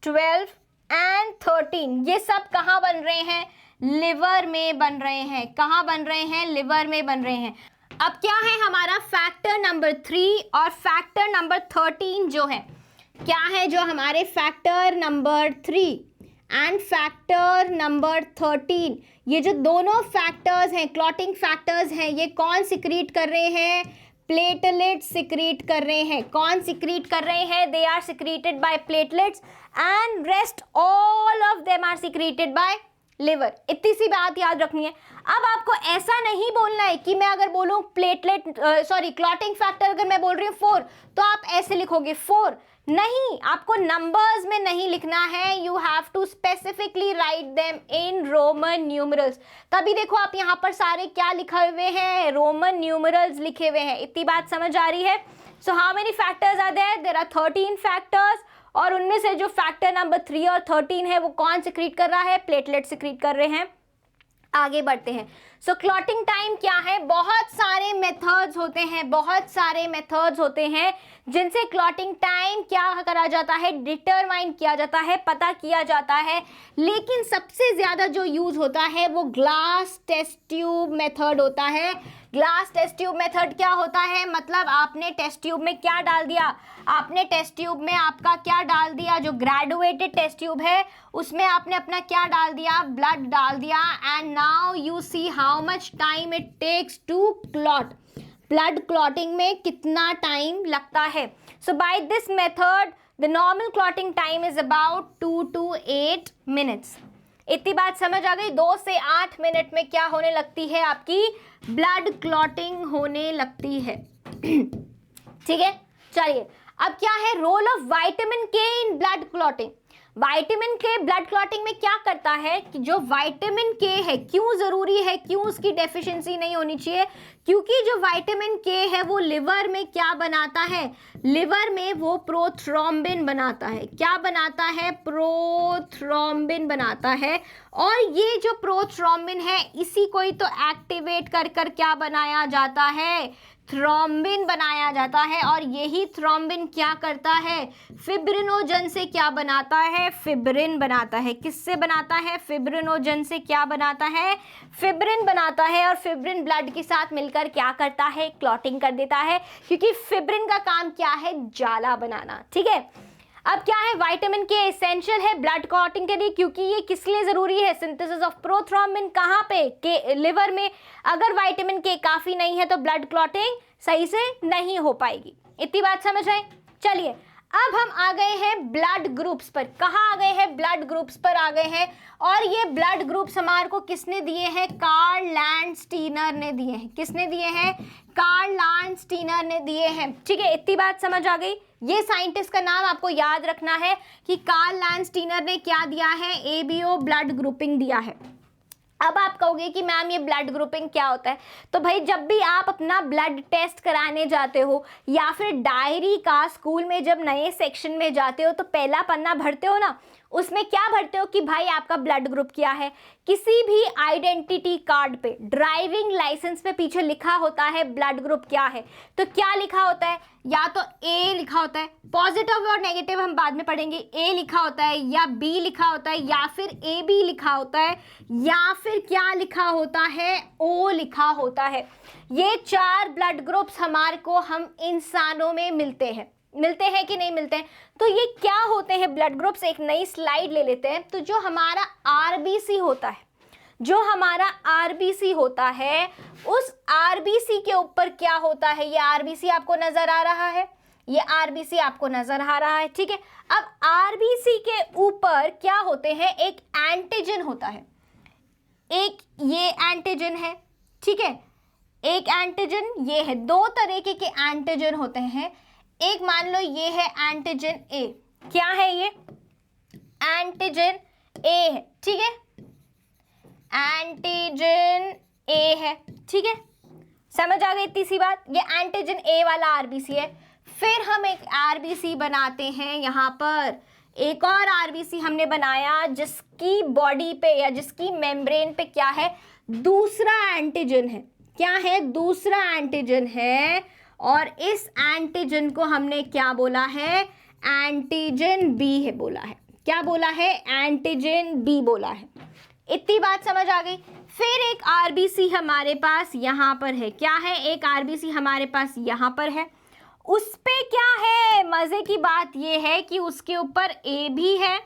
12 एंड 13, ये सब कहाँ बन रहे हैं? लिवर में बन रहे हैं। कहाँ बन रहे हैं? लिवर में बन रहे हैं। अब क्या है हमारा फैक्टर नंबर 3 और फैक्टर नंबर 13 जो है, क्या है जो हमारे factor number 3 and factor number 13, ये जो दोनों फैक्टर्स हैं, क्लॉटिंग फैक्टर्स हैं, ये कौन सिक्रीट कर रहे हैं? प्लेटलेट सिक्रीट कर रहे हैं। कौन सिक्रीट कर रहे हैं? They are secreted by platelets and rest all of them are secreted by liver. इतनी सी बात याद रखनी है। अब आपको ऐसा नहीं बोलना है कि मैं अगर बोलूं क्लॉटिंग फैक्टर अगर मैं बोल रही हूँ 4 तो आप ऐसे लिखोगे 4, नहीं, आपको नंबर्स में नहीं लिखना है। You have to specifically write them in Roman numerals. तभी देखो आप यहाँ पर सारे क्या लिखे हुए हैं? रोमन न्यूमरल्स लिखे हुए हैं। इतनी बात समझ आ रही है? So how many factors are there? There are 13 factors और उनमें से जो फैक्टर नंबर 3 और 13 है वो कौन सिक्रीट कर रहा है? प्लेटलेट सिक्रीट कर रहे हैं। आगे बढ़ते हैं। सो क्लॉटिंग टाइम क्या है? बहुत सारे मेथड्स होते हैं, बहुत सारे मेथड्स होते हैं जिनसे क्लॉटिंग टाइम क्या करा जाता है? डिटरमाइन किया जाता है, पता किया जाता है। लेकिन सबसे ज़्यादा जो यूज़ होता है वो ग्लास टेस्ट ट्यूब मेथड होता है। ग्लास टेस्ट ट्यूब मेथड क्या होता है? मतलब आपने टेस्ट ट्यूब में क्या डाल दिया? आपने टेस्ट ट्यूब में आपका क्या डाल दिया? जो ग्रेजुएटेड टेस्ट ट्यूब है उसमें आपने अपना क्या डाल दिया? ब्लड डाल दिया। And now you see how much time it takes to clot. Blood clotting में कितना टाइम लगता है? So by this method the normal clotting time is about 2 to 8 minutes. इतनी बात समझ आ गई? 2 से 8 मिनट में क्या होने लगती है? आपकी ब्लड क्लॉटिंग होने लगती है। ठीक है, चलिए अब क्या है रोल ऑफ विटामिन के इन ब्लड क्लॉटिंग? विटामिन के ब्लड क्लॉटिंग में क्या करता है कि जो विटामिन के है क्यों जरूरी है, क्यों उसकी डेफिशिएंसी नहीं होनी चाहिए? क्योंकि जो विटामिन के है वो लिवर में क्या बनाता है? लिवर में वो प्रोथ्रोम्बिन बनाता है। क्या बनाता है? प्रोथ्रोम्बिन बनाता है। और ये जो प्रोथ्रोम्बिन है इसी को ही तो एक्टिवेट कर कर क्या बनाया जाता है? थ्रोम्बिन बनाया जाता है। और यही थ्रोम्बिन क्या करता है? फिब्रिनोजन से क्या बनाता है? फिब्रिन बनाता है। किससे बनाता है? फिब्रिनोजन से क्या बनाता है? फिब्रिन बनाता है। और फिब्रिन ब्लड के साथ मिलकर क्या करता है? क्लॉटिंग कर देता है। क्योंकि फिब्रिन का काम क्या है? जाला बनाना। ठीक है, अब क्या है? विटामिन के एसेंशियल है ब्लड क्लॉटिंग के लिए। क्योंकि ये किस लिए जरूरी है? सिंथेसिस ऑफ प्रोथ्रोम्बिन कहाँ पे? के लिवर में। अगर विटामिन के काफी नहीं है तो ब्लड क्लॉटिंग सही से नहीं हो पाएगी। इतनी बात समझ आए? चलिए अब हम आ गए हैं ब्लड ग्रुप्स पर। कहाँ आ गए हैं? ब्लड ग्रुप्स पर आ गए हैं। और ये ब्लड ग्रुप्स हमारे को किसने दिए हैं? कार्ल लैंडस्टीनर ने दिए हैं। किसने दिए हैं? कार्ल लैंडस्टीनर ने दिए हैं। ठीक है, इतनी बात समझ आ गई? ये साइंटिस्ट का नाम आपको याद रखना है कि कार्ल लैंडस्टीनर ने क्या दिया है? एबीओ ब्लड ग्रुपिंग दिया है। अब आप कहोगे कि मैम ये ब्लड ग्रुपिंग क्या होता है? तो भाई जब भी आप अपना ब्लड टेस्ट कराने जाते हो या फिर डायरी का स्कूल में जब नए सेक्शन में जाते हो तो पहला पन्ना भरते हो ना, उसमें क्या भरते हो कि भाई आपका ब्लड ग्रुप क्या है? किसी भी आइडेंटिटी कार्ड पे, ड्राइविंग लाइसेंस पे पीछे लिखा होता है ब्लड ग्रुप क्या है। तो क्या लिखा होता है? या तो ए लिखा होता है, पॉजिटिव और नेगेटिव हम बाद में पढ़ेंगे। ए लिखा होता है या बी लिखा होता है या फिर ए बी लिखा होता है या फिर क्या लिखा होता है? ओ लिखा होता है। ये 4 ब्लड ग्रुप्स हमारे को हम इंसानों में मिलते हैं कि नहीं मिलते हैं? तो ये क्या होते हैं ब्लड ग्रुप्स? एक नई स्लाइड ले लेते हैं। तो जो हमारा आरबीसी होता है, जो हमारा आरबीसी होता है, उस आरबीसी के ऊपर क्या होता है? ये आरबीसी आपको नजर आ रहा है, ये आरबीसी आपको नजर आ रहा है। ठीक है, अब आरबीसी के ऊपर क्या होते हैं? एक एंटीजन होता है। एक ये एंटीजन है, ठीक है, एक एंटीजन ये है। 2 तरीके के एंटीजन होते हैं। एक मान लो ये है एंटीजन ए। क्या है ये? एंटीजन ए है। ठीक है, एंटीजन ए है। ठीक है, समझ आ गई इतनी सी बात? ये एंटीजन ए वाला आरबीसी है। फिर हम एक आरबीसी बनाते हैं यहाँ पर, एक और आरबीसी हमने बनाया जिसकी बॉडी पे या जिसकी मेम्ब्रेन पे क्या है, दूसरा एंटीजन है। क्या है, दूसरा एंटीजन है, और इस एंटीजन को हमने क्या बोला है, एंटीजन बी है बोला है। क्या बोला है, एंटीजन बी बोला है। इतनी बात समझ आ गई। फिर एक आरबीसी हमारे पास यहाँ पर है। क्या है, एक आरबीसी हमारे पास यहाँ पर है। उस पे क्या है, मजे की बात ये है कि उसके ऊपर ए भी है,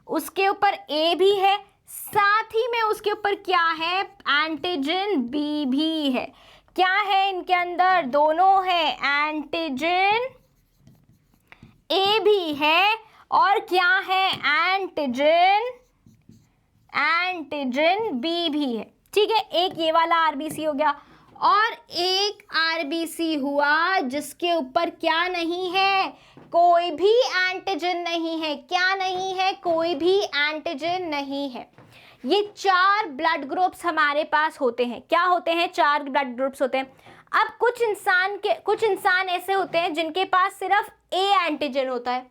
उसके ऊपर ए भी है, साथ ही में उसके ऊपर क्या है, एंटीजन बी भी है। क्या है, इनके अंदर दोनों है, एंटीजन ए भी है और क्या है, एंटीजन बी भी है। ठीक है, एक ये वाला आरबीसी हो गया, और एक आरबीसी हुआ जिसके ऊपर क्या नहीं है, कोई भी एंटीजन नहीं है। क्या नहीं है, कोई भी एंटीजन नहीं है। ये 4 ब्लड ग्रुप्स हमारे पास होते हैं। क्या होते हैं, 4 ब्लड ग्रुप्स होते हैं। अब कुछ इंसान ऐसे होते हैं जिनके पास सिर्फ ए एंटीजन होता है,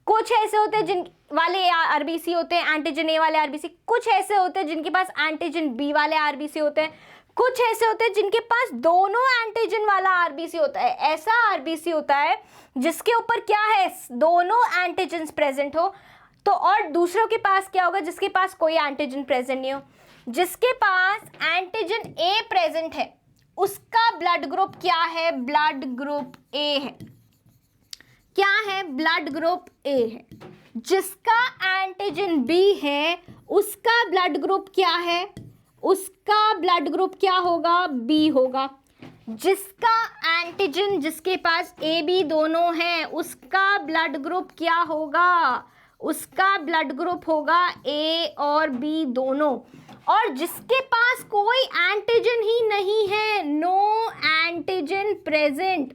कुछ ऐसे होते हैं जिन वाले आरबीसी होते हैं एंटीजन ए वाले आरबीसी, कुछ ऐसे होते हैं जिनके पास एंटीजन बी वाले आरबीसी होते हैं, कुछ ऐसे होते हैं जिनके पास दोनों एंटीजन वाला आरबीसी होता है। ऐसा आरबीसी होता है जिसके ऊपर क्या है, दोनों एंटीजन्स प्रेजेंट हो। तो और दूसरों के पास क्या होगा, जिसके पास कोई एंटीजन प्रेजेंट नहीं हो। जिसके पास एंटीजन ए प्रेजेंट है उसका ब्लड ग्रुप क्या है, ब्लड ग्रुप ए है। क्या है, ब्लड ग्रुप ए है। जिसका एंटीजन बी है उसका ब्लड ग्रुप क्या है, उसका ब्लड ग्रुप क्या होगा, बी होगा। जिसका एंटीजन, जिसके पास ए बी दोनों हैं, उसका ब्लड ग्रुप क्या होगा, उसका ब्लड ग्रुप होगा ए और बी दोनों। और जिसके पास कोई एंटीजन ही नहीं है, नो एंटीजन प्रेजेंट,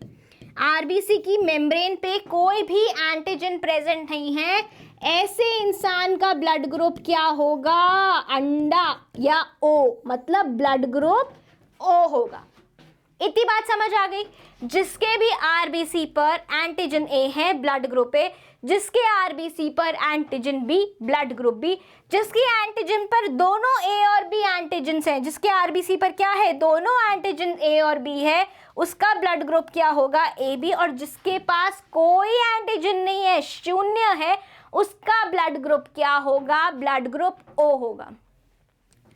आरबीसी की मेम्ब्रेन पे कोई भी एंटीजन प्रेजेंट नहीं है, ऐसे इंसान का ब्लड ग्रुप क्या होगा, अंडा या ओ, मतलब ब्लड ग्रुप ओ होगा। इतनी बात समझ आ गई। जिसके भी आरबीसी पर एंटीजन ए है, ब्लड ग्रुप ए। जिसके आरबीसी पर antigen B, blood group B. जिसकी एंटीजन पर दोनों ए और बी एंटीजन्स हैं, जिसके आरबीसी पर क्या है, दोनों एंटीजन ए और बी है, उसका ब्लड ग्रुप क्या होगा, ए बी। और जिसके पास कोई एंटीजन नहीं है, शून्य है, उसका ब्लड ग्रुप क्या होगा, ब्लड ग्रुप ओ होगा।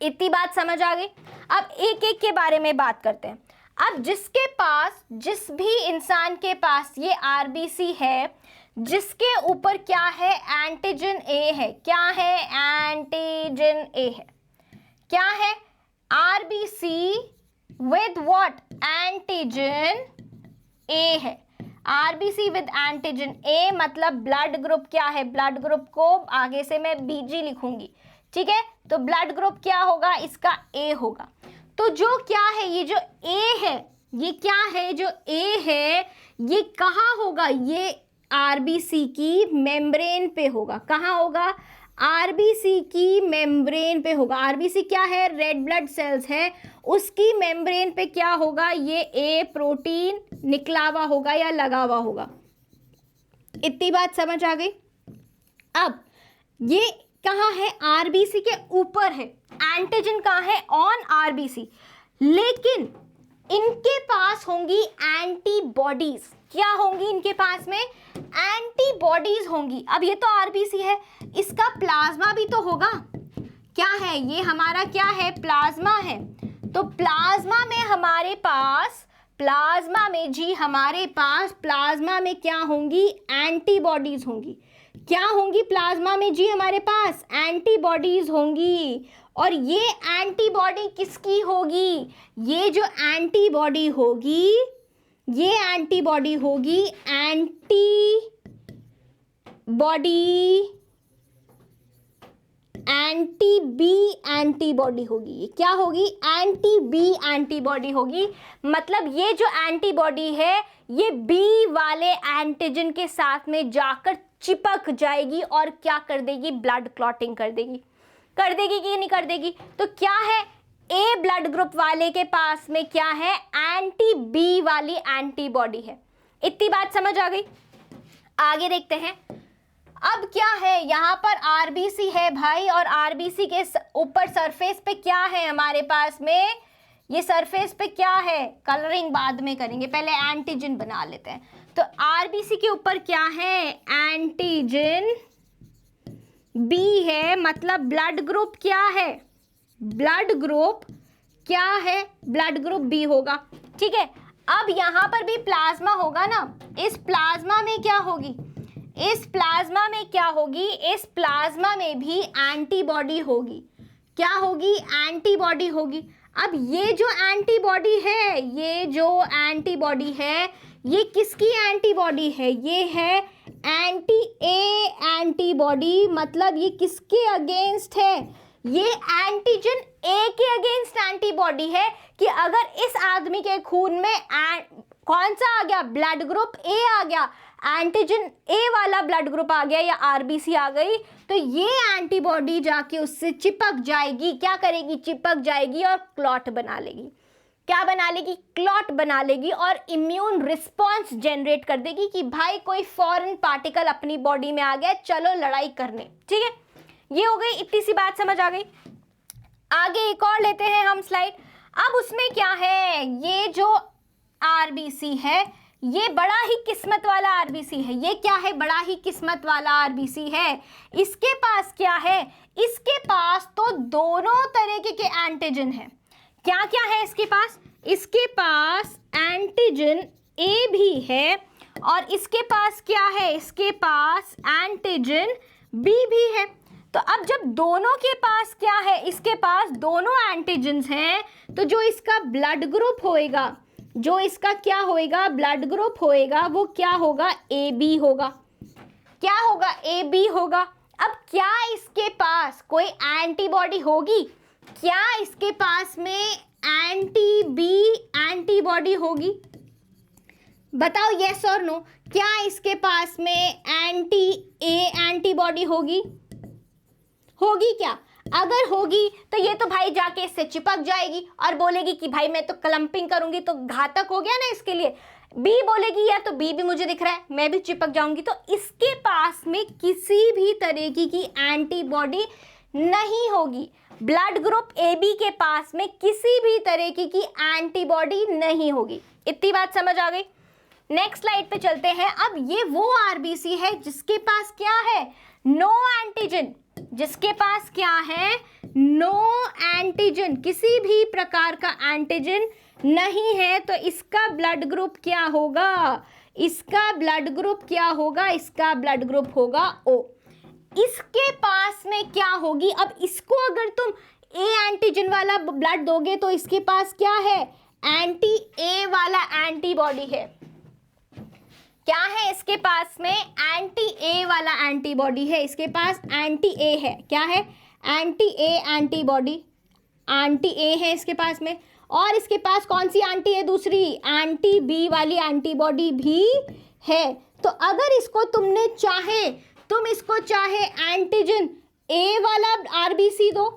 इतनी बात समझ आ गई। अब एक एक के बारे में बात करते हैं। अब जिसके पास, जिस भी इंसान के पास ये आरबीसी है जिसके ऊपर क्या है, एंटीजन ए है। क्या है, एंटीजन ए है। क्या है, RBC with what, antigen A है। आरबीसी विद एंटीजन ए मतलब ब्लड ग्रुप क्या है, ब्लड ग्रुप को आगे से मैं बीजी लिखूंगी, ठीक है। तो ब्लड ग्रुप क्या होगा, इसका ए होगा। तो जो क्या है, ये जो ए है, ये क्या है, जो ए है, ये कहाँ होगा, ये आरबीसी की मेम्ब्रेन पे होगा। कहाँ होगा, आरबीसी की मेम्ब्रेन पे होगा। आरबीसी क्या है, रेड ब्लड सेल्स है, उसकी मेम्ब्रेन पे क्या होगा, ये ए प्रोटीन निकला हुआ होगा या लगा हुआ होगा। इतनी बात समझ आ गई। अब ये कहाँ है, आरबीसी के ऊपर है। एंटीजन कहाँ है, ऑन आरबीसी, लेकिन इनके पास होंगी एंटीबॉडीज। क्या होंगी इनके पास में, एंटीबॉडीज होंगी। अब ये तो आरबीसी है, इसका प्लाज्मा भी तो होगा। क्या है, ये हमारा क्या है, प्लाज्मा है। तो प्लाज्मा में हमारे पास, प्लाज्मा में जी हमारे पास, प्लाज्मा में क्या होंगी, एंटीबॉडीज होंगी। क्या होंगी प्लाज्मा में जी हमारे पास, एंटीबॉडीज होंगी। और ये एंटीबॉडी किसकी होगी, ये जो एंटीबॉडी होगी, ये एंटीबॉडी होगी एंटी बी एंटीबॉडी होगी। ये क्या होगी, एंटी बी एंटीबॉडी होगी। मतलब ये जो एंटीबॉडी है ये बी वाले एंटीजन के साथ में जाकर चिपक जाएगी और क्या कर देगी, ब्लड क्लॉटिंग कर देगी। कर देगी कि नहीं कर देगी। तो क्या है, ए ब्लड ग्रुप वाले के पास में क्या है, एंटी बी वाली एंटीबॉडी है। इतनी बात समझ आ गई। आगे देखते हैं। अब क्या है, यहाँ पर आरबीसी है भाई, और आरबीसी के ऊपर सरफेस पे क्या है हमारे पास में, ये सरफेस पे क्या है, कलरिंग बाद में करेंगे, पहले एंटीजन बना लेते हैं। तो आरबीसी के ऊपर क्या है, एंटीजन बी है, मतलब ब्लड ग्रुप क्या है, ब्लड ग्रुप क्या है, ब्लड ग्रुप बी होगा। ठीक है, अब यहाँ पर भी प्लाज्मा होगा ना, इस प्लाज्मा में क्या होगी, इस प्लाज्मा में क्या होगी, इस प्लाज्मा में भी एंटीबॉडी होगी। क्या होगी, एंटीबॉडी होगी। अब ये जो एंटीबॉडी है, ये जो एंटीबॉडी है, ये किसकी एंटीबॉडी है, ये है एंटी ए एंटीबॉडी, मतलब ये किसके अगेंस्ट है, ये एंटीजन ए के अगेंस्ट एंटीबॉडी है, कि अगर इस आदमी के खून में कौन सा आ गया, ब्लड ग्रुप ए आ गया, एंटीजन ए वाला ब्लड ग्रुप आ गया या आरबीसी आ गई, तो ये एंटीबॉडी जाके उससे चिपक जाएगी, क्या करेगी, चिपक जाएगी और क्लॉट बना लेगी। क्या बना लेगी, क्लॉट बना लेगी, और इम्यून रिस्पॉन्स जनरेट कर देगी कि भाई कोई फॉरेन पार्टिकल अपनी बॉडी में आ गया, चलो लड़ाई करने। ठीक है, ये हो गई, इतनी सी बात समझ आ गई। आगे एक और लेते हैं हम स्लाइड। अब उसमें क्या है, ये जो आरबीसी है, ये बड़ा ही किस्मत वाला आरबीसी है। ये क्या है, बड़ा ही किस्मत वाला आरबीसी है। इसके पास क्या है, इसके पास तो दोनों तरीके के एंटीजन है। क्या क्या है इसके पास, इसके पास एंटीजन ए भी है, और इसके पास क्या है, इसके पास एंटीजन बी भी है। तो अब जब दोनों के पास क्या है, इसके पास दोनों एंटीजन्स हैं, तो जो इसका ब्लड ग्रुप होएगा, जो इसका क्या होएगा, ब्लड ग्रुप होएगा, वो क्या होगा, ए बी होगा। क्या होगा, ए बी होगा। अब क्या इसके पास कोई एंटीबॉडी होगी, क्या इसके पास में एंटी बी एंटीबॉडी होगी, बताओ यस और नो। क्या इसके पास में एंटी ए एंटीबॉडी होगी, होगी क्या? अगर होगी तो ये तो भाई जाके इससे चिपक जाएगी और बोलेगी कि भाई मैं तो क्लम्पिंग करूंगी, तो घातक हो गया ना इसके लिए। बी बोलेगी या तो बी भी मुझे दिख रहा है, मैं भी चिपक जाऊंगी। तो इसके पास में किसी भी तरीके की एंटीबॉडी नहीं होगी। ब्लड ग्रुप ए बी के पास में किसी भी तरीके की एंटीबॉडी नहीं होगी। इतनी बात समझ आ गई। नेक्स्ट स्लाइड पे चलते हैं। अब ये वो आरबीसी है जिसके पास क्या है, नो एंटीजन, जिसके पास क्या है, नो एंटीजन, किसी भी प्रकार का एंटीजन नहीं है। तो इसका ब्लड ग्रुप क्या होगा, इसका ब्लड ग्रुप क्या होगा, इसका ब्लड ग्रुप होगा ओ। इसके पास में क्या होगी, अब इसको अगर तुम ए एंटीजन वाला ब्लड दोगे तो इसके पास क्या है, एंटी ए वाला एंटीबॉडी है। क्या है इसके पास में, एंटी ए वाला एंटीबॉडी है। इसके पास एंटी ए है, क्या है, एंटी ए एंटीबॉडी, एंटी ए है इसके पास में। और इसके पास कौन सी एंटी है, दूसरी एंटी बी वाली एंटीबॉडी भी है। तो अगर इसको तुमने चाहे, तुम इसको चाहे एंटीजन ए वाला आरबीसी दो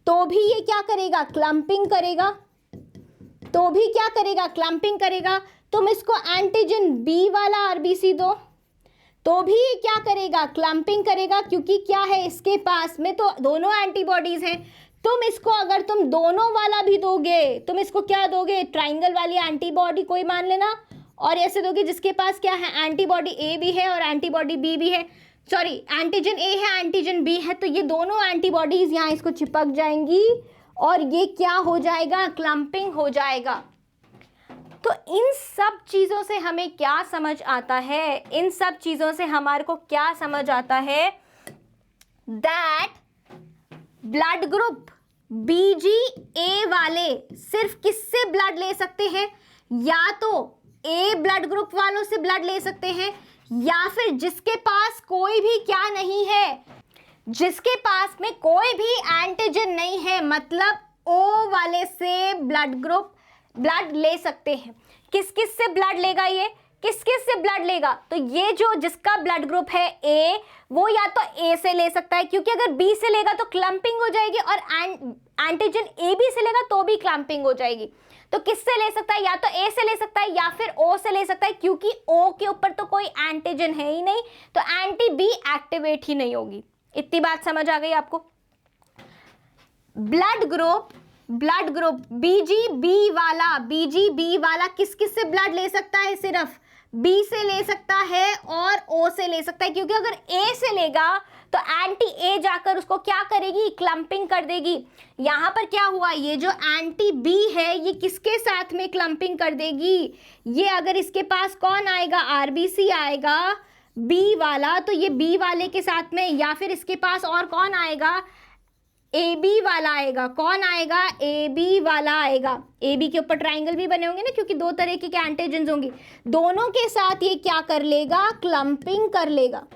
तो भी ये क्या करेगा, क्लम्पिंग करेगा, तो भी क्या करेगा, क्लम्पिंग करेगा। तुम इसको एंटीजन बी वाला आरबीसी दो तो भी ये क्या करेगा, क्लम्पिंग करेगा, क्योंकि क्या है इसके पास में तो दोनों एंटीबॉडीज हैं। तुम इसको अगर तुम दोनों वाला भी दोगे, तुम इसको क्या दोगे, ट्राइंगल वाली एंटीबॉडी कोई मान लेना, और ऐसे दोगे जिसके पास क्या है, एंटीबॉडी ए भी है और एंटीबॉडी बी भी है, सॉरी एंटीजन ए है एंटीजन बी है। तो ये दोनों एंटीबॉडीज यहाँ इसको चिपक जाएंगी और ये क्या हो जाएगा, क्लम्पिंग हो जाएगा। तो इन सब चीज़ों से हमें क्या समझ आता है, इन सब चीज़ों से हमारे को क्या समझ आता है, दैट ब्लड ग्रुप बीजी ए वाले सिर्फ किससे ब्लड ले सकते हैं, या तो ए ब्लड ग्रुप वालों से ब्लड ले सकते हैं, या फिर जिसके पास कोई भी क्या नहीं है, जिसके पास में कोई भी एंटीजन नहीं है, मतलब ओ वाले से ब्लड ले सकते हैं। किस किस से ब्लड लेगा, ये किस किस से ब्लड लेगा, तो ये जो जिसका ब्लड ग्रुप है ए, वो या तो ए से ले सकता है, क्योंकि अगर बी से लेगा तो क्लम्पिंग हो जाएगी, और एंटीजन ए बी से लेगा तो भी क्लम्पिंग हो जाएगी। तो किससे ले सकता है, या तो ए से ले सकता है या फिर ओ से ले सकता है, क्योंकि ओ के ऊपर तो कोई एंटीजन है ही नहीं, तो एंटी बी एक्टिवेट ही नहीं होगी। इतनी बात समझ आ गई आपको। ब्लड ग्रुप बीजी बी वाला किस किस से ब्लड ले सकता है, सिर्फ बी से ले सकता है और ओ से ले सकता है, क्योंकि अगर ए से लेगा तो एंटी ए जाकर उसको क्या करेगी, क्लम्पिंग कर देगी। यहां पर क्या हुआ, ये जो एंटी बी है ये किसके साथ में क्लम्पिंग कर देगी, ये अगर इसके पास कौन आएगा, आरबीसी आएगा बी वाला, तो ये बी वाले के साथ में, या फिर इसके पास और कौन आएगा, ए बी वाला आएगा। कौन आएगा, ए बी वाला आएगा। ए बी के ऊपर ट्राइंगल भी बने होंगे ना, क्योंकि दो तरह के एंटीजन्स होंगे, दोनों के साथ ये क्या कर लेगा, क्लम्पिंग कर लेगा।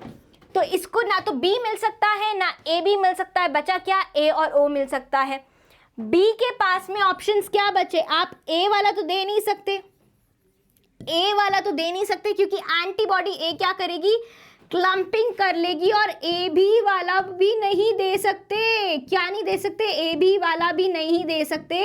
तो इसको ना तो बी मिल सकता है ना ए बी मिल सकता है, बचा क्या, ए और ओ मिल सकता है। बी के पास में ऑप्शंस क्या बचे, आप ए वाला तो दे नहीं सकते, ए वाला तो दे नहीं सकते, क्योंकि एंटीबॉडी ए क्या करेगी, क्लम्पिंग कर लेगी, और ए बी वाला भी नहीं दे सकते। क्या नहीं दे सकते, ए बी वाला भी नहीं दे सकते,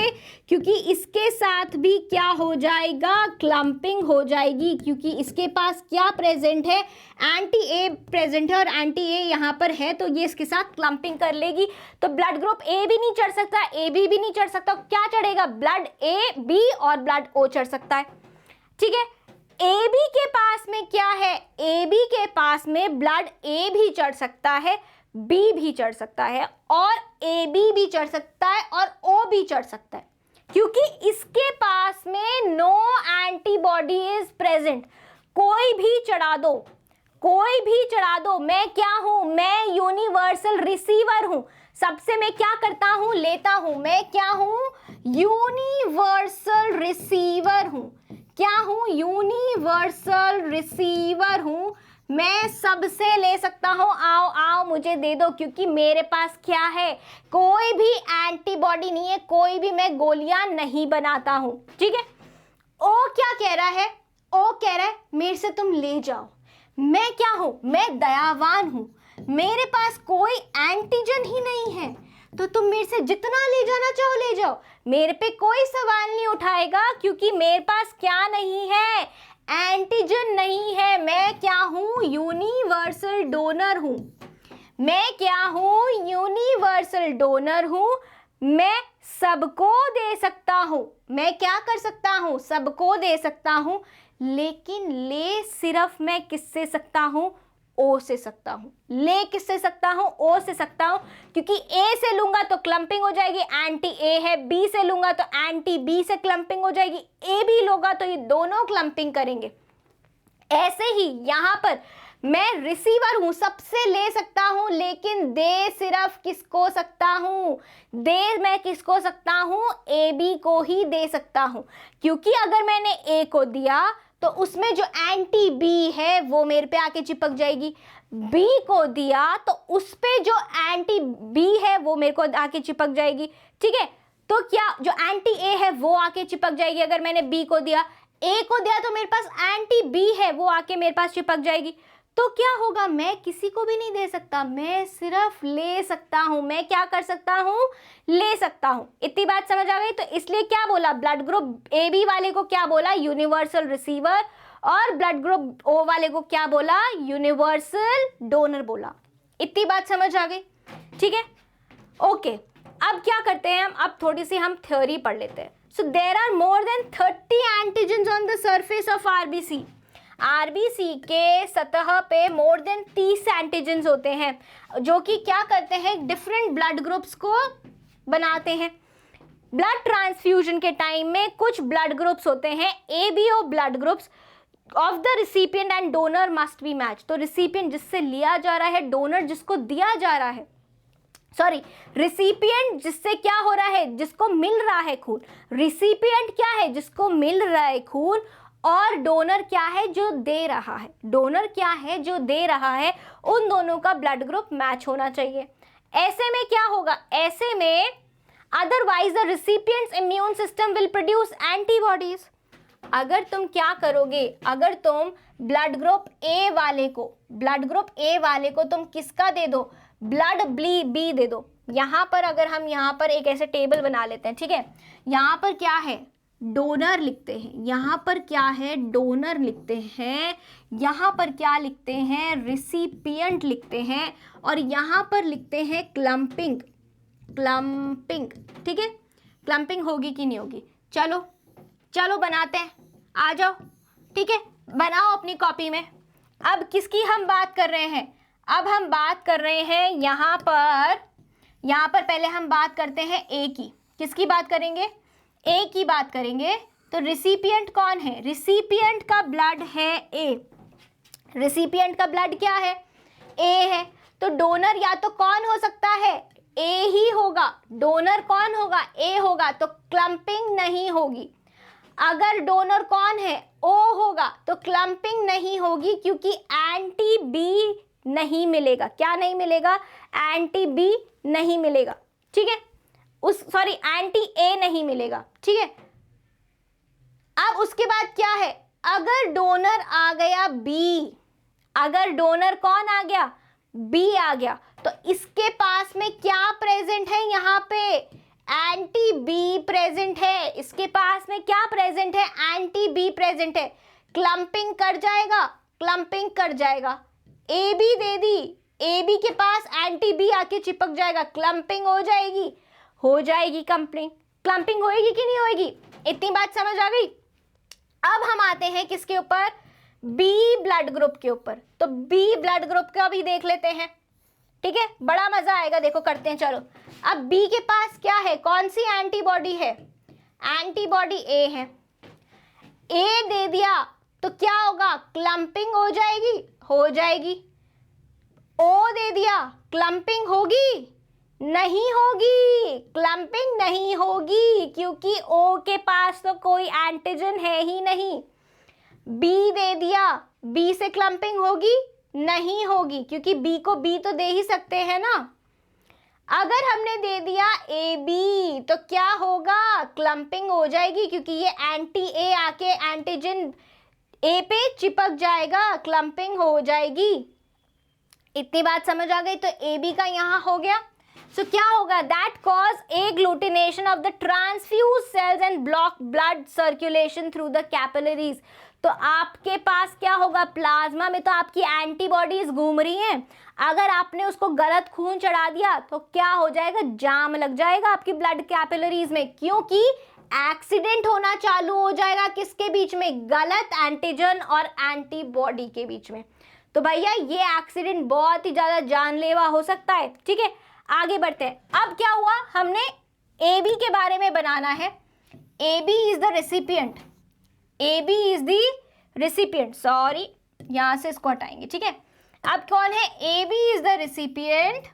क्योंकि इसके साथ भी क्या हो जाएगा, क्लम्पिंग हो जाएगी, क्योंकि इसके पास क्या प्रेजेंट है, एंटी ए प्रेजेंट है, और एंटी ए यहाँ पर है, तो ये इसके साथ क्लम्पिंग कर लेगी। तो ब्लड ग्रुप ए भी नहीं चढ़ सकता, ए बी भी नहीं चढ़ सकता, क्या चढ़ेगा, ब्लड ए बी और ब्लड ओ चढ़ सकता है। ठीक है, ए बी के पास में क्या है, ए बी के पास में ब्लड ए भी चढ़ सकता है, बी भी चढ़ सकता है, और ए बी भी चढ़ सकता है, और ओ भी चढ़ सकता है, क्योंकि इसके पास में नो एंटीबॉडी इज प्रेजेंट। कोई भी चढ़ा दो, कोई भी चढ़ा दो, मैं क्या हूं, मैं यूनिवर्सल रिसीवर हूं, सबसे मैं क्या करता हूं, लेता हूं, मैं क्या हूं, यूनिवर्सल रिसीवर हूं। क्या हूं, यूनिवर्सल रिसीवर हूं, मैं सबसे ले सकता हूं, आओ आओ मुझे दे दो, क्योंकि मेरे पास क्या है, कोई भी एंटीबॉडी नहीं है, कोई भी मैं गोलियां नहीं बनाता हूं। ठीक है, ओ क्या कह रहा है, ओ कह रहा है मेरे से तुम ले जाओ, मैं क्या हूं, मैं दयावान हूं, मेरे पास कोई एंटीजन ही नहीं है, तो तुम मेरे से जितना ले जाना चाहो ले जाओ, मेरे पे कोई सवाल नहीं उठाएगा, क्योंकि मेरे पास क्या नहीं है, एंटीजन नहीं है। मैं क्या हूं, यूनिवर्सल डोनर हूं। मैं क्या हूं, यूनिवर्सल डोनर हूं। मैं सबको दे सकता हूं, मैं क्या कर सकता हूं, सबको दे सकता हूं, लेकिन ले सिर्फ मैं किससे सकता हूं, ओ से सकता हूं। ले किससे सकता हूं, ओ से सकता हूं, क्योंकि ए से लूंगा तो क्लम्पिंग हो जाएगी, एंटी ए है, बी से लूंगा तो एंटी बी से क्लम्पिंग हो जाएगी, ए बी लूंगा तो ये दोनों क्लम्पिंग करेंगे। ऐसे ही यहां पर मैं रिसीवर हूं, सबसे ले सकता हूं, लेकिन दे सिर्फ किसको सकता हूं, दे मैं किसको सकता हूं, ए बी को ही दे सकता हूं, क्योंकि अगर मैंने ए को दिया तो उसमें जो एंटी बी है वो मेरे पे आके चिपक जाएगी, बी को दिया तो उस पे जो एंटी बी है वो मेरे को आके चिपक जाएगी। ठीक है, तो क्या जो एंटी ए है वो आके चिपक जाएगी, अगर मैंने बी को दिया, ए को दिया तो मेरे पास एंटी बी है वो आके मेरे पास चिपक जाएगी। तो क्या होगा, मैं किसी को भी नहीं दे सकता, मैं सिर्फ ले सकता हूं। मैं क्या कर सकता हूं, ले सकता हूं। इतनी बात समझ आ गई। तो इसलिए क्या बोला, ब्लड ग्रुप ए बी वाले को क्या बोला, यूनिवर्सल रिसीवर, और ब्लड ग्रुप ओ वाले को क्या बोला, यूनिवर्सल डोनर बोला। इतनी बात समझ आ गई, ठीक है, ओके। अब क्या करते हैं अब थोड़ी सी हम थ्योरी पढ़ लेते हैं। So there are more than 30 antigens on the surface of RBC. RBC के सतह पे मोर देन 30 एंटीजन्स होते हैं, जो कि क्या करते हैं, डिफरेंट ब्लड ग्रुप्स को बनाते हैं। ब्लड ट्रांसफ्यूजन के टाइम में कुछ ब्लड ग्रुप्स होते हैं, ABO blood groups of the recipient and donor must be match. तो रिसिपिएंट जिससे लिया जा रहा है, डोनर जिसको दिया जा रहा है, सॉरी रिसिपिएंट जिससे क्या हो रहा है, जिसको मिल रहा है खून। रिसिपिएंट क्या है, जिसको मिल रहा है खून, और डोनर क्या है, जो दे रहा है। डोनर क्या है, जो दे रहा है। उन दोनों का ब्लड ग्रुप मैच होना चाहिए। ऐसे में क्या होगा, ऐसे में otherwise the recipient's immune system will produce antibodies. अगर तुम क्या करोगे, अगर तुम ब्लड ग्रुप ए वाले को तुम किसका दे दो, ब्लड बी दे दो। यहां पर अगर हम यहां पर एक ऐसे टेबल बना लेते हैं, ठीक है, यहां पर क्या है, डोनर लिखते हैं, यहाँ पर क्या है, डोनर लिखते हैं, यहाँ पर क्या लिखते हैं, रिसिपिएंट लिखते हैं, और यहाँ पर लिखते हैं क्लम्पिंग, क्लम्पिंग। ठीक है, क्लम्पिंग होगी कि नहीं होगी? चलो चलो बनाते हैं, आ जाओ। ठीक है, बनाओ अपनी कॉपी में। अब किसकी हम बात कर रहे हैं? अब हम बात कर रहे हैं यहाँ पर पहले हम बात करते हैं ए की। किसकी बात करेंगे? ए की बात करेंगे। तो रिसिपिएंट कौन है? रिसिपिएंट का ब्लड है ए। रिसिपिएंट का ब्लड क्या है? ए है। तो डोनर या तो कौन हो सकता है? ए ही होगा। डोनर कौन होगा? ए होगा। तो क्लम्पिंग नहीं होगी। अगर डोनर कौन है? ओ होगा, तो क्लम्पिंग नहीं होगी, क्योंकि एंटी बी नहीं मिलेगा। क्या नहीं मिलेगा? एंटी बी नहीं मिलेगा। ठीक है, एंटी ए नहीं मिलेगा। ठीक है, अब उसके बाद क्या है? अगर डोनर आ गया बी, अगर डोनर कौन आ गया? बी आ गया, तो इसके पास में क्या प्रेजेंट है? यहाँ पे एंटी बी प्रेजेंट है। इसके पास में क्या प्रेजेंट है? एंटी बी प्रेजेंट है। क्लम्पिंग कर जाएगा, क्लम्पिंग कर जाएगा। A B they the, A B के पास एंटी बी आके चिपक जाएगा, क्लम्पिंग हो जाएगी, हो जाएगी क्लम्पिंग। क्लम्पिंग होएगी कि नहीं होएगी? इतनी बात समझ आ गई? अब हम आते हैं किसके ऊपर? बी ब्लड ग्रुप के ऊपर। तो बी ब्लड ग्रुप का भी देख लेते हैं। ठीक है, बड़ा मजा आएगा, देखो करते हैं। चलो, अब बी के पास क्या है? कौन सी एंटीबॉडी है? एंटीबॉडी ए है। ए दे दिया तो क्या होगा? क्लम्पिंग हो जाएगी, हो जाएगी। ओ दे दिया, क्लम्पिंग होगी? नहीं होगी, क्लम्पिंग नहीं होगी, क्योंकि ओ के पास तो कोई एंटीजन है ही नहीं। बी दे दिया, बी से क्लम्पिंग होगी? नहीं होगी, क्योंकि बी को बी तो दे ही सकते हैं ना। अगर हमने दे दिया ए बी, तो क्या होगा? क्लम्पिंग हो जाएगी, क्योंकि ये एंटी ए आके एंटीजन ए पे चिपक जाएगा, क्लम्पिंग हो जाएगी। इतनी बात समझ आ गई? तो ए बी का यहाँ हो गया। सो क्या होगा? That cause agglutination of the transfuse cells and block blood circulation through the capillaries. तो आपके पास क्या होगा? प्लाज्मा में तो आपकी एंटीबॉडीज घूम रही हैं। अगर आपने उसको गलत खून चढ़ा दिया तो क्या हो जाएगा? जाम लग जाएगा आपकी ब्लड कैपिलरीज में, क्योंकि एक्सीडेंट होना चालू हो जाएगा। किसके बीच में? गलत एंटीजन और एंटीबॉडी के बीच में। तो भैया ये एक्सीडेंट बहुत ही ज्यादा जानलेवा हो सकता है। ठीक है, आगे बढ़ते हैं। अब क्या हुआ? हमने ए बी के बारे में बनाना है। A B is the recipient, A B is the recipient, sorry यहां से इसको हटाएंगे। ठीक है, अब कौन है? A B is the recipient.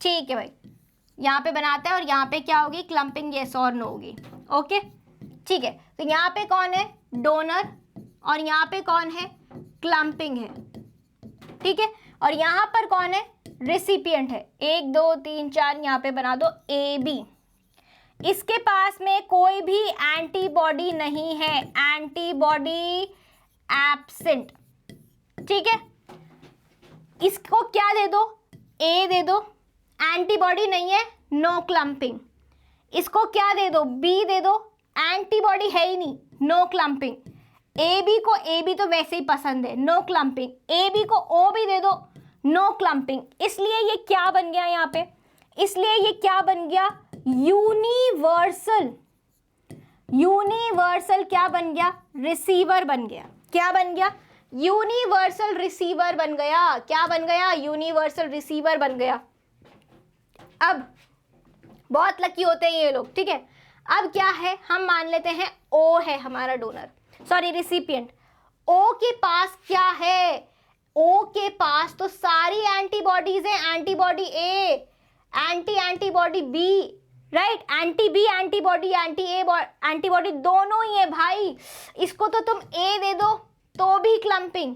ठीक है भाई, यहां पे बनाते हैं, और यहां पे क्या होगी? क्लम्पिंग येस और नो होगी। ओके, ठीक है। तो यहां पे कौन है? डोनर, और यहां पे कौन है? क्लम्पिंग है। ठीक है, और यहां पर कौन है? रेसिपिएंट है। 1 2 3 4 यहां पे बना दो ए बी। इसके पास में कोई भी एंटीबॉडी नहीं है, एंटीबॉडी एब्सेंट। ठीक है, इसको क्या दे दो? ए दे दो, एंटीबॉडी नहीं है, नो क्लम्पिंग। इसको क्या दे दो? बी दे दो, एंटीबॉडी है ही नहीं, नो क्लम्पिंग। ए बी को ए बी तो वैसे ही पसंद है, नो क्लम्पिंग। ए बी को ओ भी दे दो, नो क्लम्पिंग। इसलिए ये क्या बन गया यहाँ पे? इसलिए ये क्या बन गया? यूनिवर्सल। यूनिवर्सल क्या बन गया? रिसीवर बन गया। क्या बन गया? यूनिवर्सल रिसीवर बन गया। क्या बन गया? यूनिवर्सल रिसीवर बन गया। अब बहुत लकी होते हैं ये लोग। ठीक है, अब क्या है? हम मान लेते हैं ओ है हमारा डोनर, सॉरी रिसिपिएंट। ओ के पास क्या है? ओ के पास तो सारी एंटीबॉडीज है। Antibody A, antibody B, right? Anti B antibody, anti A antibody, दोनों ही है भाई। इसको तो तुम ए दे दो तो भी क्लम्पिंग,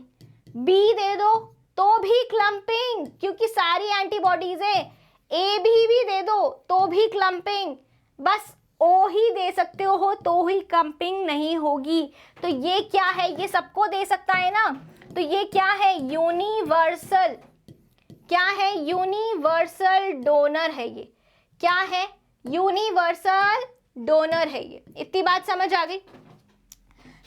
बी दे दो तो भी क्लम्पिंग, क्योंकि सारी एंटीबॉडीज है। ए भी दे दो तो भी क्लम्पिंग, बस ओ ही दे सकते हो तो ही क्लम्पिंग नहीं होगी। तो ये क्या है? ये सबको दे सकता है ना, तो ये क्या है? यूनिवर्सल। क्या है? यूनिवर्सल डोनर है ये। क्या है, यूनिवर्सल डोनर है ये। इतनी बात समझ आ गई।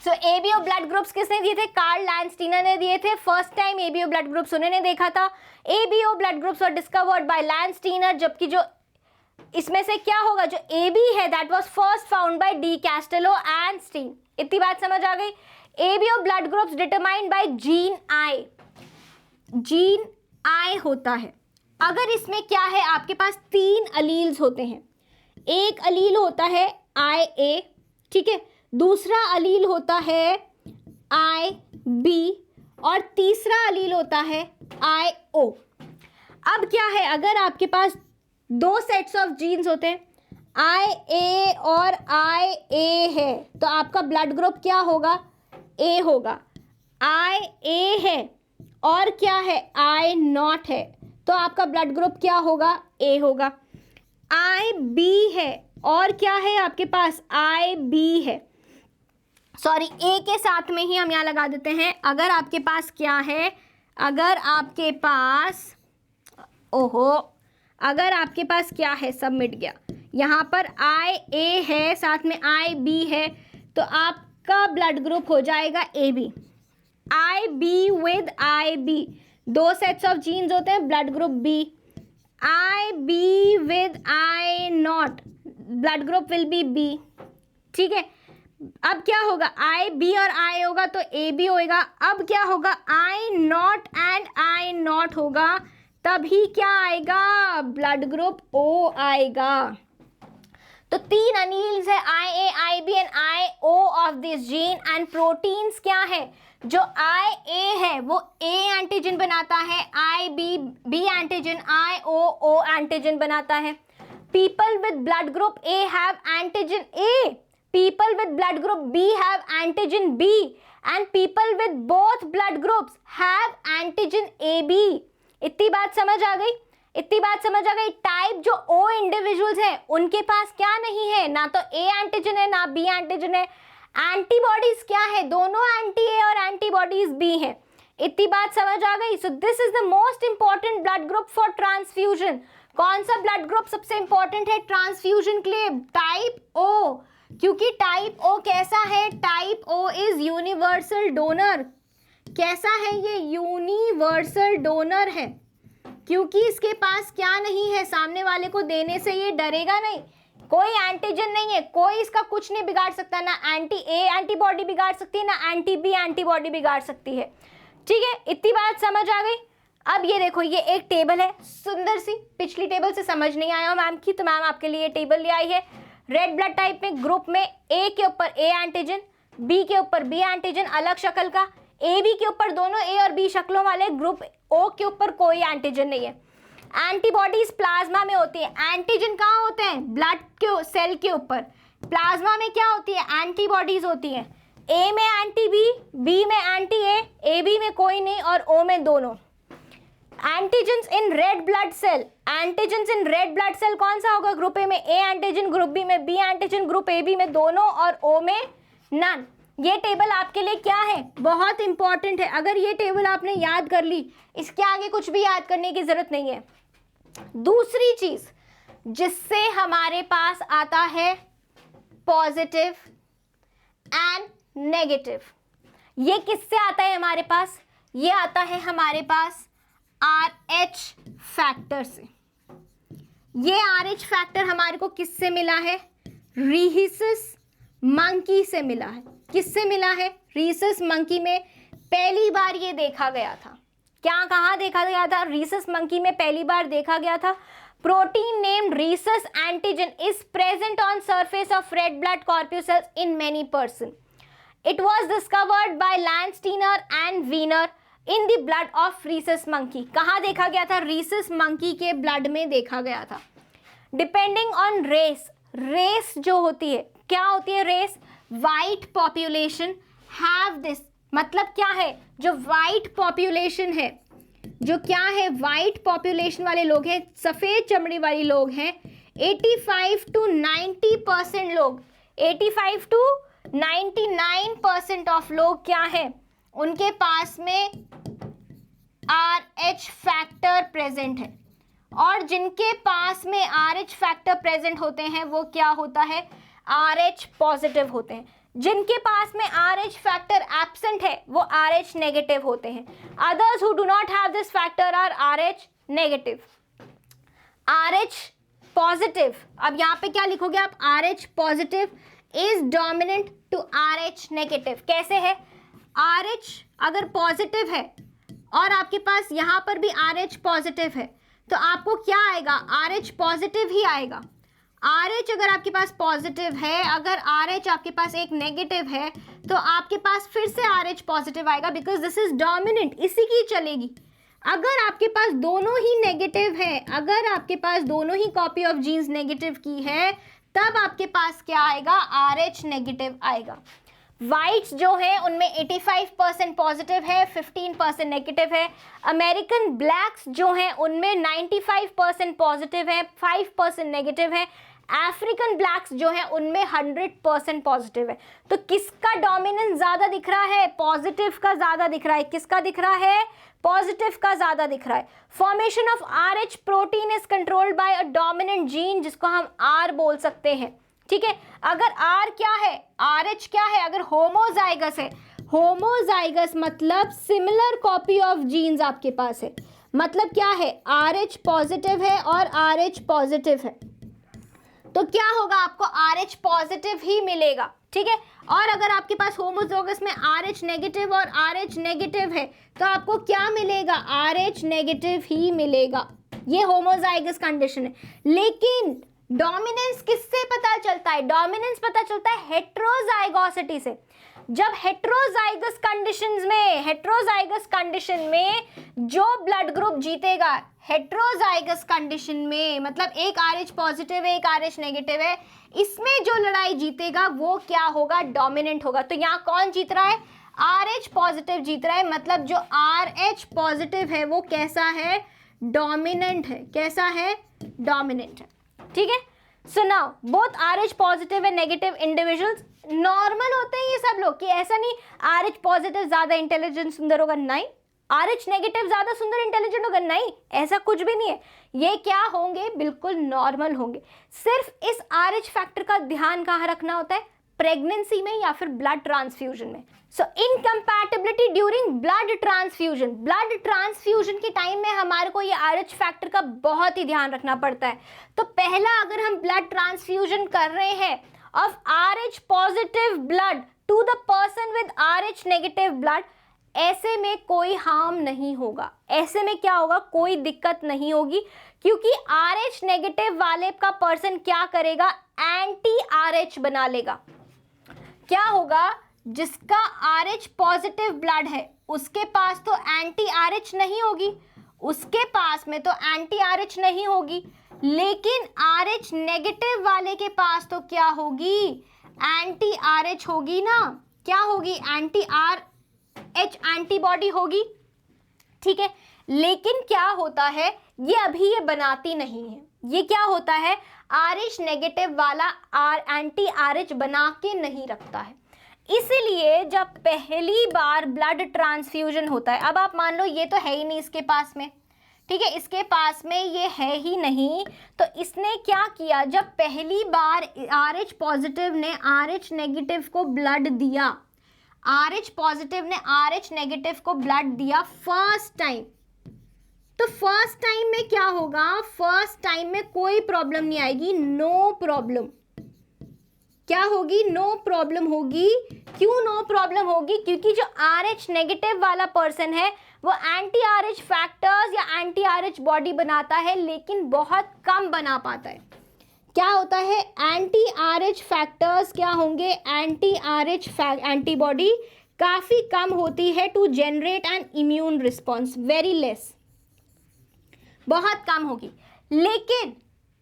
सो एबीओ ब्लड ग्रुप्स किसने दिए थे, कार्ल लैंडस्टीनर ने दिए थे। First time ABO blood groups उन्होंने देखा था। ABO blood groups were discovered by Landsteiner, जबकि जो इसमें से क्या होगा, जो एबी है that was first found by De Castello and Stein. इतनी बात समझ आ गई। ABO blood groups determined by gene I, gene I होता है। अगर इसमें क्या है, आपके पास 3 अलील्स होते हैं। एक अलील होता है आई ए, ठीक है, दूसरा अलील होता है आई बी, और तीसरा अलील होता है आई ओ। अब क्या है, अगर आपके पास 2 सेट्स ऑफ जीन्स होते हैं, आई ए और आई ए है, तो आपका ब्लड ग्रुप क्या होगा, ए होगा। आई ए है और क्या है, आई नॉट है, तो आपका ब्लड ग्रुप क्या होगा, ए होगा। आई बी है और क्या है आपके पास, आई बी है, सॉरी ए के साथ में ही हम यहाँ लगा देते हैं। अगर आपके पास क्या है, अगर आपके पास, ओहो, अगर आपके पास क्या है, सब मिट गया। यहाँ पर आई ए है, साथ में आई बी है, तो आपका ब्लड ग्रुप हो जाएगा A B. I B with I B, 2 sets of genes होते हैं, blood group B. I B with I not, blood group will be B, ठीक है। अब क्या होगा, आई बी और आई होगा तो ए बी होएगा। अब क्या होगा, आई नॉट एंड आई नॉट होगा, तभी क्या आएगा, ब्लड ग्रुप ओ आएगा। तो 3 अनील्स है, I A, I B and I O of this gene. And proteins क्या है, जो आई ए है वो ए एंटीजन बनाता है, I B B antigen, I O antigen बनाता है। People with blood group A have antigen A, people with blood group B have antigen B, and people with both blood groups have antigen A B. इतनी बात समझ आ गई, इतनी बात समझ आ गई। टाइप जो ओ इंडिविजुअल्स हैं उनके पास क्या नहीं है, ना तो ए एंटीजन है ना बी एंटीजन है। एंटीबॉडीज क्या है, दोनों एंटी ए और एंटीबॉडीज बी है। इतनी बात समझ आ गई। So this is the most important blood group for transfusion. कौन सा ब्लड ग्रुप सबसे इंपॉर्टेंट है ट्रांसफ्यूजन के लिए, टाइप ओ, क्योंकि टाइप ओ कैसा है, type O is universal donor. कैसा है ये, यूनिवर्सल डोनर है, क्योंकि इसके पास क्या नहीं है, सामने वाले को देने से ये डरेगा नहीं, कोई एंटीजन नहीं है, कोई इसका कुछ नहीं बिगाड़ सकता, ना एंटी ए एंटीबॉडी बिगाड़ सकती है, ना एंटी बी एंटीबॉडी बिगाड़ सकती है, ठीक है। इतनी बात समझ आ गई। अब ये देखो, ये एक टेबल है सुंदर सी, पिछली टेबल से समझ नहीं आया मैम की, तो मैम आपके लिए ये टेबल ले आई है। रेड ब्लड टाइप में ग्रुप में ए के ऊपर ए एंटीजन, बी के ऊपर बी एंटीजन अलग शक्ल का, ए बी के ऊपर दोनों ए और बी शक्लों वाले, ग्रुप ओ के ऊपर कोई एंटीजन नहीं है। एंटीबॉडीज प्लाज्मा में होती है, एंटीजन कहाँ होते हैं, ब्लड के सेल के ऊपर। प्लाज्मा में क्या होती है, एंटीबॉडीज होती हैं, ए में एंटी बी, बी में एंटी ए बी में कोई नहीं, और ओ में दोनों। Antigens in red blood cell, antigens in red blood cell कौन सा होगा, ग्रुप ए में ए एंटीजन, ग्रुप बी में B antigen, group A B में दोनों और ओ में नन। ये टेबल आपके लिए क्या है, बहुत इंपॉर्टेंट है। अगर ये टेबल आपने याद कर ली, इसके आगे कुछ भी याद करने की जरूरत नहीं है। दूसरी चीज जिससे हमारे पास आता है पॉजिटिव एंड नेगेटिव, ये किससे आता है हमारे पास, ये आता है हमारे पास RH फैक्टर से। ये RH फैक्टर हमारे को किससे मिला है, रीहिसस मंकी से मिला है। किससे मिला है, रीसस मंकी में पहली बार ये देखा गया था। क्या, कहाँ देखा गया था, रीसस मंकी में पहली बार देखा गया था। Protein named rhesus antigen is present on surface of red blood corpuscles in many person. It was discovered by Landsteiner and Wiener in the blood of rhesus monkey. कहाँ देखा गया था, रीसस मंकी के ब्लड में देखा गया था। Depending on race, race जो होती है, क्या होती है race, white population have this, मतलब क्या है, जो वाइट पॉपुलेशन है, जो क्या है, वाइट पॉपुलेशन वाले लोग हैं, सफ़ेद चमड़ी वाले लोग हैं, 85 to 90% लोग, 85 to 99% ऑफ लोग क्या है, उनके पास में RH फैक्टर प्रेजेंट है। और जिनके पास में RH फैक्टर प्रेजेंट होते हैं वो क्या होता है, RH पॉजिटिव होते हैं। जिनके पास में RH फैक्टर एब्सेंट है वो RH नेगेटिव होते हैं। Others who do not have this factor are RH negative. RH positive, अब यहाँ पे क्या लिखोगे आप, RH positive is dominant to RH negative. कैसे है, RH अगर पॉजिटिव है और आपके पास यहाँ पर भी RH पॉजिटिव है तो आपको क्या आएगा, RH पॉजिटिव ही आएगा। RH अगर आपके पास पॉजिटिव है, अगर RH आपके पास एक नेगेटिव है तो आपके पास फिर से RH पॉजिटिव आएगा, बिकॉज दिस इज डोमिनेंट, इसी की चलेगी। अगर आपके पास दोनों ही नेगेटिव है, अगर आपके पास दोनों ही कॉपी ऑफ जीन्स नेगेटिव की है, तब आपके पास क्या आएगा, RH नेगेटिव आएगा। वाइट्स जो है उनमें 85% पॉजिटिव है, 15% नेगेटिव है। अमेरिकन ब्लैक्स जो हैं उनमें 95% पॉजिटिव है, 5% नेगेटिव है। अफ्रीकन ब्लैक्स जो हैं उनमें 100% पॉजिटिव है। तो किसका डोमिनेंस ज़्यादा दिख रहा है, पॉजिटिव का ज़्यादा दिख रहा है। किसका दिख रहा है, पॉजिटिव का ज़्यादा दिख रहा है। Formation of RH protein is controlled by a dominant gene, जिसको हम R बोल सकते हैं। ठीक है, अगर R क्या है, RH क्या है, अगर होमोजाइगस है, होमोजाइगस मतलब सिमिलर कॉपी ऑफ जीन्स आपके पास है, मतलब क्या है, RH पॉजिटिव है और RH पॉजिटिव है, तो क्या होगा, आपको RH पॉजिटिव ही मिलेगा। ठीक है, और अगर आपके पास होमोजाइगस में RH नेगेटिव और RH नेगेटिव है तो आपको क्या मिलेगा, RH नेगेटिव ही मिलेगा। ये होमोजाइगस कंडीशन है। लेकिन डोमिनेंस किससे पता चलता है, डोमिनेंस पता चलता है हेट्रोजाइगोसिटी से। जब हेट्रोजाइगस कंडीशन में जो ब्लड ग्रुप जीतेगा, हेट्रोजाइगस कंडीशन में मतलब एक RH पॉजिटिव है एक RH नेगेटिव है, इसमें जो लड़ाई जीतेगा वो क्या होगा, डोमिनेंट होगा। तो यहाँ कौन जीत रहा है, RH पॉजिटिव जीत रहा है, मतलब जो RH पॉजिटिव है वो कैसा है, डोमिनेंट है। कैसा है, डोमिनेंट है। ठीक है, so now both RH positive and negative individuals normal होते हैं ये सब लोग, कि ऐसा नहीं RH पॉजिटिव ज्यादा इंटेलिजेंट सुंदर होगा, नहीं, RH नेगेटिव ज्यादा सुंदर इंटेलिजेंट होगा, नहीं, ऐसा कुछ भी नहीं है। ये क्या होंगे, बिल्कुल नॉर्मल होंगे। सिर्फ इस RH फैक्टर का ध्यान कहाँ रखना होता है, प्रेगनेंसी में या फिर ब्लड ट्रांसफ्यूजन में। सो इनकम्पैटिबिलिटी ड्यूरिंग ब्लड ट्रांसफ्यूजन के टाइम में हमारे को ये RH फैक्टर का बहुत ही ध्यान रखना पड़ता है। तो पहला, अगर हम ब्लड ट्रांसफ्यूजन कर रहे हैं of RH positive blood to the person with RH negative blood, ऐसे में कोई हार्म नहीं होगा, ऐसे में क्या होगा, कोई दिक्कत नहीं होगी, क्योंकि RH नेगेटिव वाले का पर्सन क्या करेगा, एंटी RH बना लेगा। क्या होगा, जिसका RH पॉजिटिव ब्लड है उसके पास तो एंटी RH नहीं होगी, उसके पास में तो एंटी RH नहीं होगी, लेकिन RH नेगेटिव वाले के पास तो क्या होगी, एंटी RH होगी ना। क्या होगी, एंटी RH एंटीबॉडी होगी। ठीक है, लेकिन क्या होता है, ये अभी ये बनाती नहीं है। ये क्या होता है, RH नेगेटिव वाला एंटी RH बना के नहीं रखता है। इसीलिए जब पहली बार ब्लड ट्रांसफ्यूजन होता है, अब आप मान लो ये तो है ही नहीं इसके पास में, ठीक है, इसके पास में ये है ही नहीं, तो इसने क्या किया, जब पहली बार RH पॉजिटिव ने RH नेगेटिव को ब्लड दिया, RH पॉजिटिव ने RH नेगेटिव को ब्लड दिया फर्स्ट टाइम, तो फर्स्ट टाइम में क्या होगा, फर्स्ट टाइम में कोई प्रॉब्लम नहीं आएगी, नो प्रॉब्लम। क्या होगी, नो प्रॉब्लम होगी। क्यों नो प्रॉब्लम होगी, क्योंकि जो RH नेगेटिव वाला पर्सन है वो एंटी RH फैक्टर्स या एंटी RH बॉडी बनाता है, लेकिन बहुत कम बना पाता है। क्या होता है, एंटी RH फैक्टर्स क्या होंगे, एंटी RH एंटीबॉडी काफ़ी कम होती है to generate an immune response, very less, बहुत कम होगी। लेकिन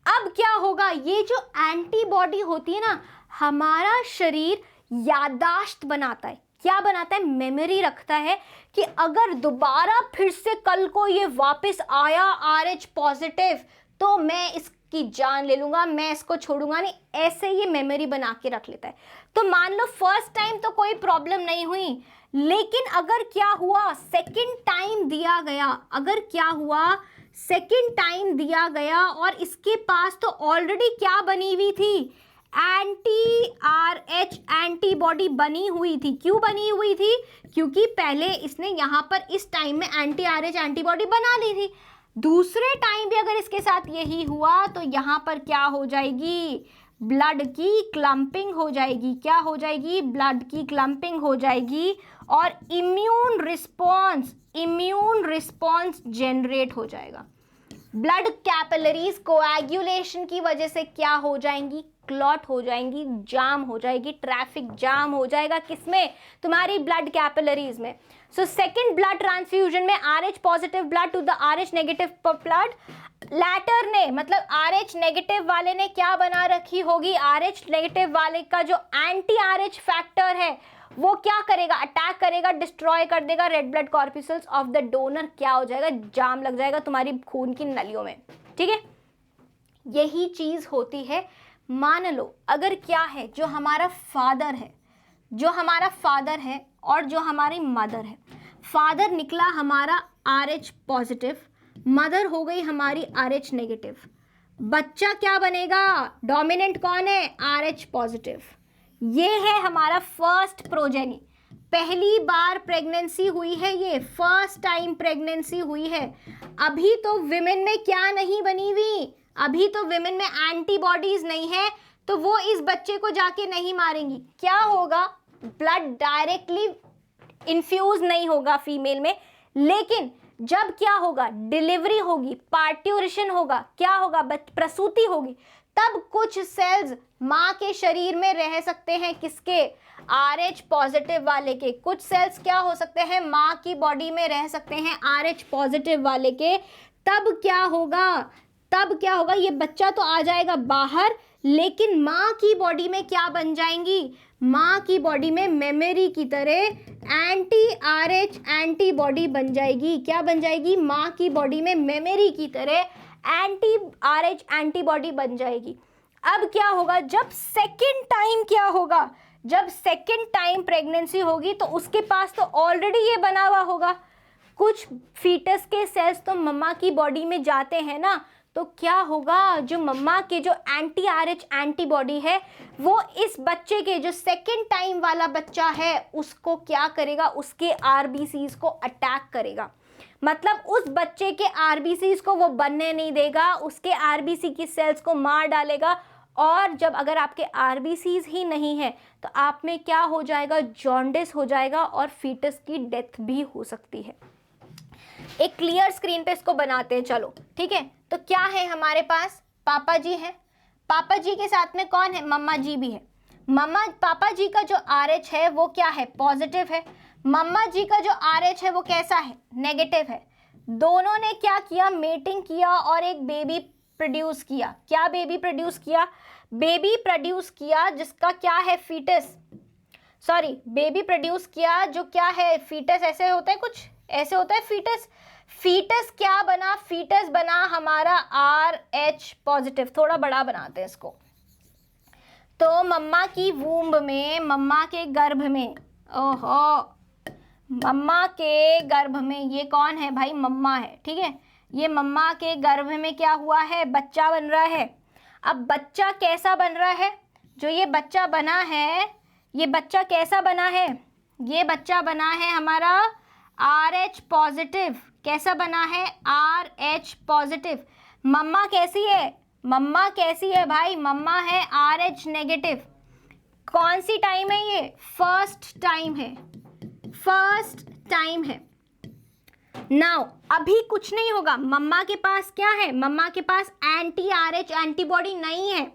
अब क्या होगा, ये जो एंटीबॉडी होती है ना, हमारा शरीर याददाश्त बनाता है। क्या बनाता है, मेमोरी रखता है कि अगर दोबारा फिर से कल को ये वापस आया RH पॉजिटिव तो मैं इसकी जान ले लूँगा, मैं इसको छोड़ूंगा नहीं, ऐसे ये मेमोरी बना के रख लेता है। तो मान लो फर्स्ट टाइम तो कोई प्रॉब्लम नहीं हुई, लेकिन अगर क्या हुआ, सेकंड टाइम दिया गया, अगर क्या हुआ, सेकेंड टाइम दिया गया और इसके पास तो ऑलरेडी क्या बनी हुई थी, एंटी RH एंटीबॉडी बनी हुई थी। क्यों बनी हुई थी, क्योंकि पहले इसने यहाँ पर इस टाइम में एंटी RH एंटीबॉडी बना ली थी। दूसरे टाइम भी अगर इसके साथ यही हुआ तो यहाँ पर क्या हो जाएगी, ब्लड की क्लम्पिंग हो जाएगी। क्या हो जाएगी, ब्लड की क्लम्पिंग हो जाएगी और इम्यून रिस्पॉन्स जनरेट हो जाएगा। ब्लड कैपिलरीज कोएगुलेशन की वजह से क्या हो जाएंगी, क्लॉट हो जाएंगी, जाम हो जाएगी, ट्रैफिक जाम हो जाएगा। किसमें, तुम्हारी ब्लड कैपिलरीज में। सो सेकंड ब्लड ट्रांसफ्यूजन में RH positive blood to the RH negative blood, later ने मतलब RH नेगेटिव वाले ने क्या बना रखी होगी, RH नेगेटिव वाले का जो एंटी RH फैक्टर है वो क्या करेगा, अटैक करेगा, डिस्ट्रॉय कर देगा red blood corpuscles of the donor. क्या हो जाएगा, जाम लग जाएगा तुम्हारी खून की नलियों में। ठीक है, यही चीज होती है। मान लो अगर क्या है, जो हमारा फादर है और जो हमारी मदर है, फादर निकला हमारा RH पॉजिटिव, मदर हो गई हमारी RH नेगेटिव, बच्चा क्या बनेगा, डोमिनेंट कौन है, RH पॉजिटिव। ये है हमारा फर्स्ट प्रोजेनी, पहली बार प्रेगनेंसी हुई है, ये फर्स्ट टाइम प्रेगनेंसी हुई है। अभी तो विमेन में क्या नहीं बनी हुई, अभी तो विमेन में एंटीबॉडीज नहीं है, तो वो इस बच्चे को जाके नहीं मारेंगी। क्या होगा, ब्लड डायरेक्टली इन्फ्यूज नहीं होगा फीमेल में, लेकिन जब क्या होगा, डिलीवरी होगी, पार्ट्यूरेशन होगा, क्या होगा, प्रसूति होगी, तब कुछ सेल्स माँ के शरीर में रह सकते हैं, किसके, RH पॉजिटिव वाले के। कुछ सेल्स क्या हो सकते हैं, माँ की बॉडी में रह सकते हैं RH पॉजिटिव वाले के। तब क्या होगा, ये बच्चा तो आ जाएगा बाहर, लेकिन माँ की बॉडी में क्या बन जाएंगी, माँ की बॉडी में मेमोरी की तरह एंटी RH एंटीबॉडी बन जाएगी। क्या बन जाएगी, माँ की बॉडी में मेमोरी की तरह एंटी RH एंटीबॉडी बन जाएगी। अब क्या होगा, जब सेकेंड टाइम प्रेगनेंसी होगी तो उसके पास तो ऑलरेडी ये बना हुआ होगा। कुछ फीटस के सेल्स तो मम्मा की बॉडी में जाते हैं ना, तो क्या होगा, जो मम्मा के जो एंटी RH एंटीबॉडी है वो इस बच्चे के, जो सेकेंड टाइम वाला बच्चा है, उसको क्या करेगा, उसके RBCs को अटैक करेगा। मतलब उस बच्चे के RBCs को वो बनने नहीं देगा, उसके RBC की सेल्स को मार डालेगा। और जब अगर आपके RBCs ही नहीं है तो आप में क्या हो जाएगा, जॉन्डिस हो जाएगा और फीटस की डेथ भी हो सकती है। एक क्लियर स्क्रीन पे इसको बनाते हैं, चलो ठीक है। तो क्या है हमारे पास, पापा जी हैं, पापा जी के साथ में कौन है, मम्मा जी भी है। पापा जी का जो RH है वो क्या है, पॉजिटिव है। मम्मा जी का जो RH है वो कैसा है, नेगेटिव है। दोनों ने क्या किया, मेटिंग किया और एक बेबी प्रोड्यूस किया। क्या बेबी प्रोड्यूस किया, बेबी प्रोड्यूस किया जिसका क्या है, फीटस, सॉरी बेबी प्रोड्यूस किया जो क्या है, फीटस। ऐसे होता है, कुछ ऐसे होता है फीटस। फीटस क्या बना, फीटस बना हमारा RH पॉजिटिव। थोड़ा बड़ा बनाते हैं इसको। तो मम्मा की वूम्ब में, मम्मा के गर्भ में, ओहो, मम्मा के गर्भ में ये कौन है भाई, मम्मा है, ठीक है। ये मम्मा के गर्भ में क्या हुआ है, बच्चा बन रहा है। अब बच्चा कैसा बन रहा है, जो ये बच्चा बना है, ये बच्चा कैसा बना है, ये बच्चा बना है हमारा RH पॉजिटिव। कैसा बना है, RH पॉजिटिव। मम्मा कैसी है, मम्मा कैसी है भाई, मम्मा है RH नेगेटिव। कौन सी टाइम है ये, फर्स्ट टाइम है, फर्स्ट टाइम है। नाउ अभी कुछ नहीं होगा, मम्मा के पास क्या है, मम्मा के पास एंटी RH एंटीबॉडी नहीं है।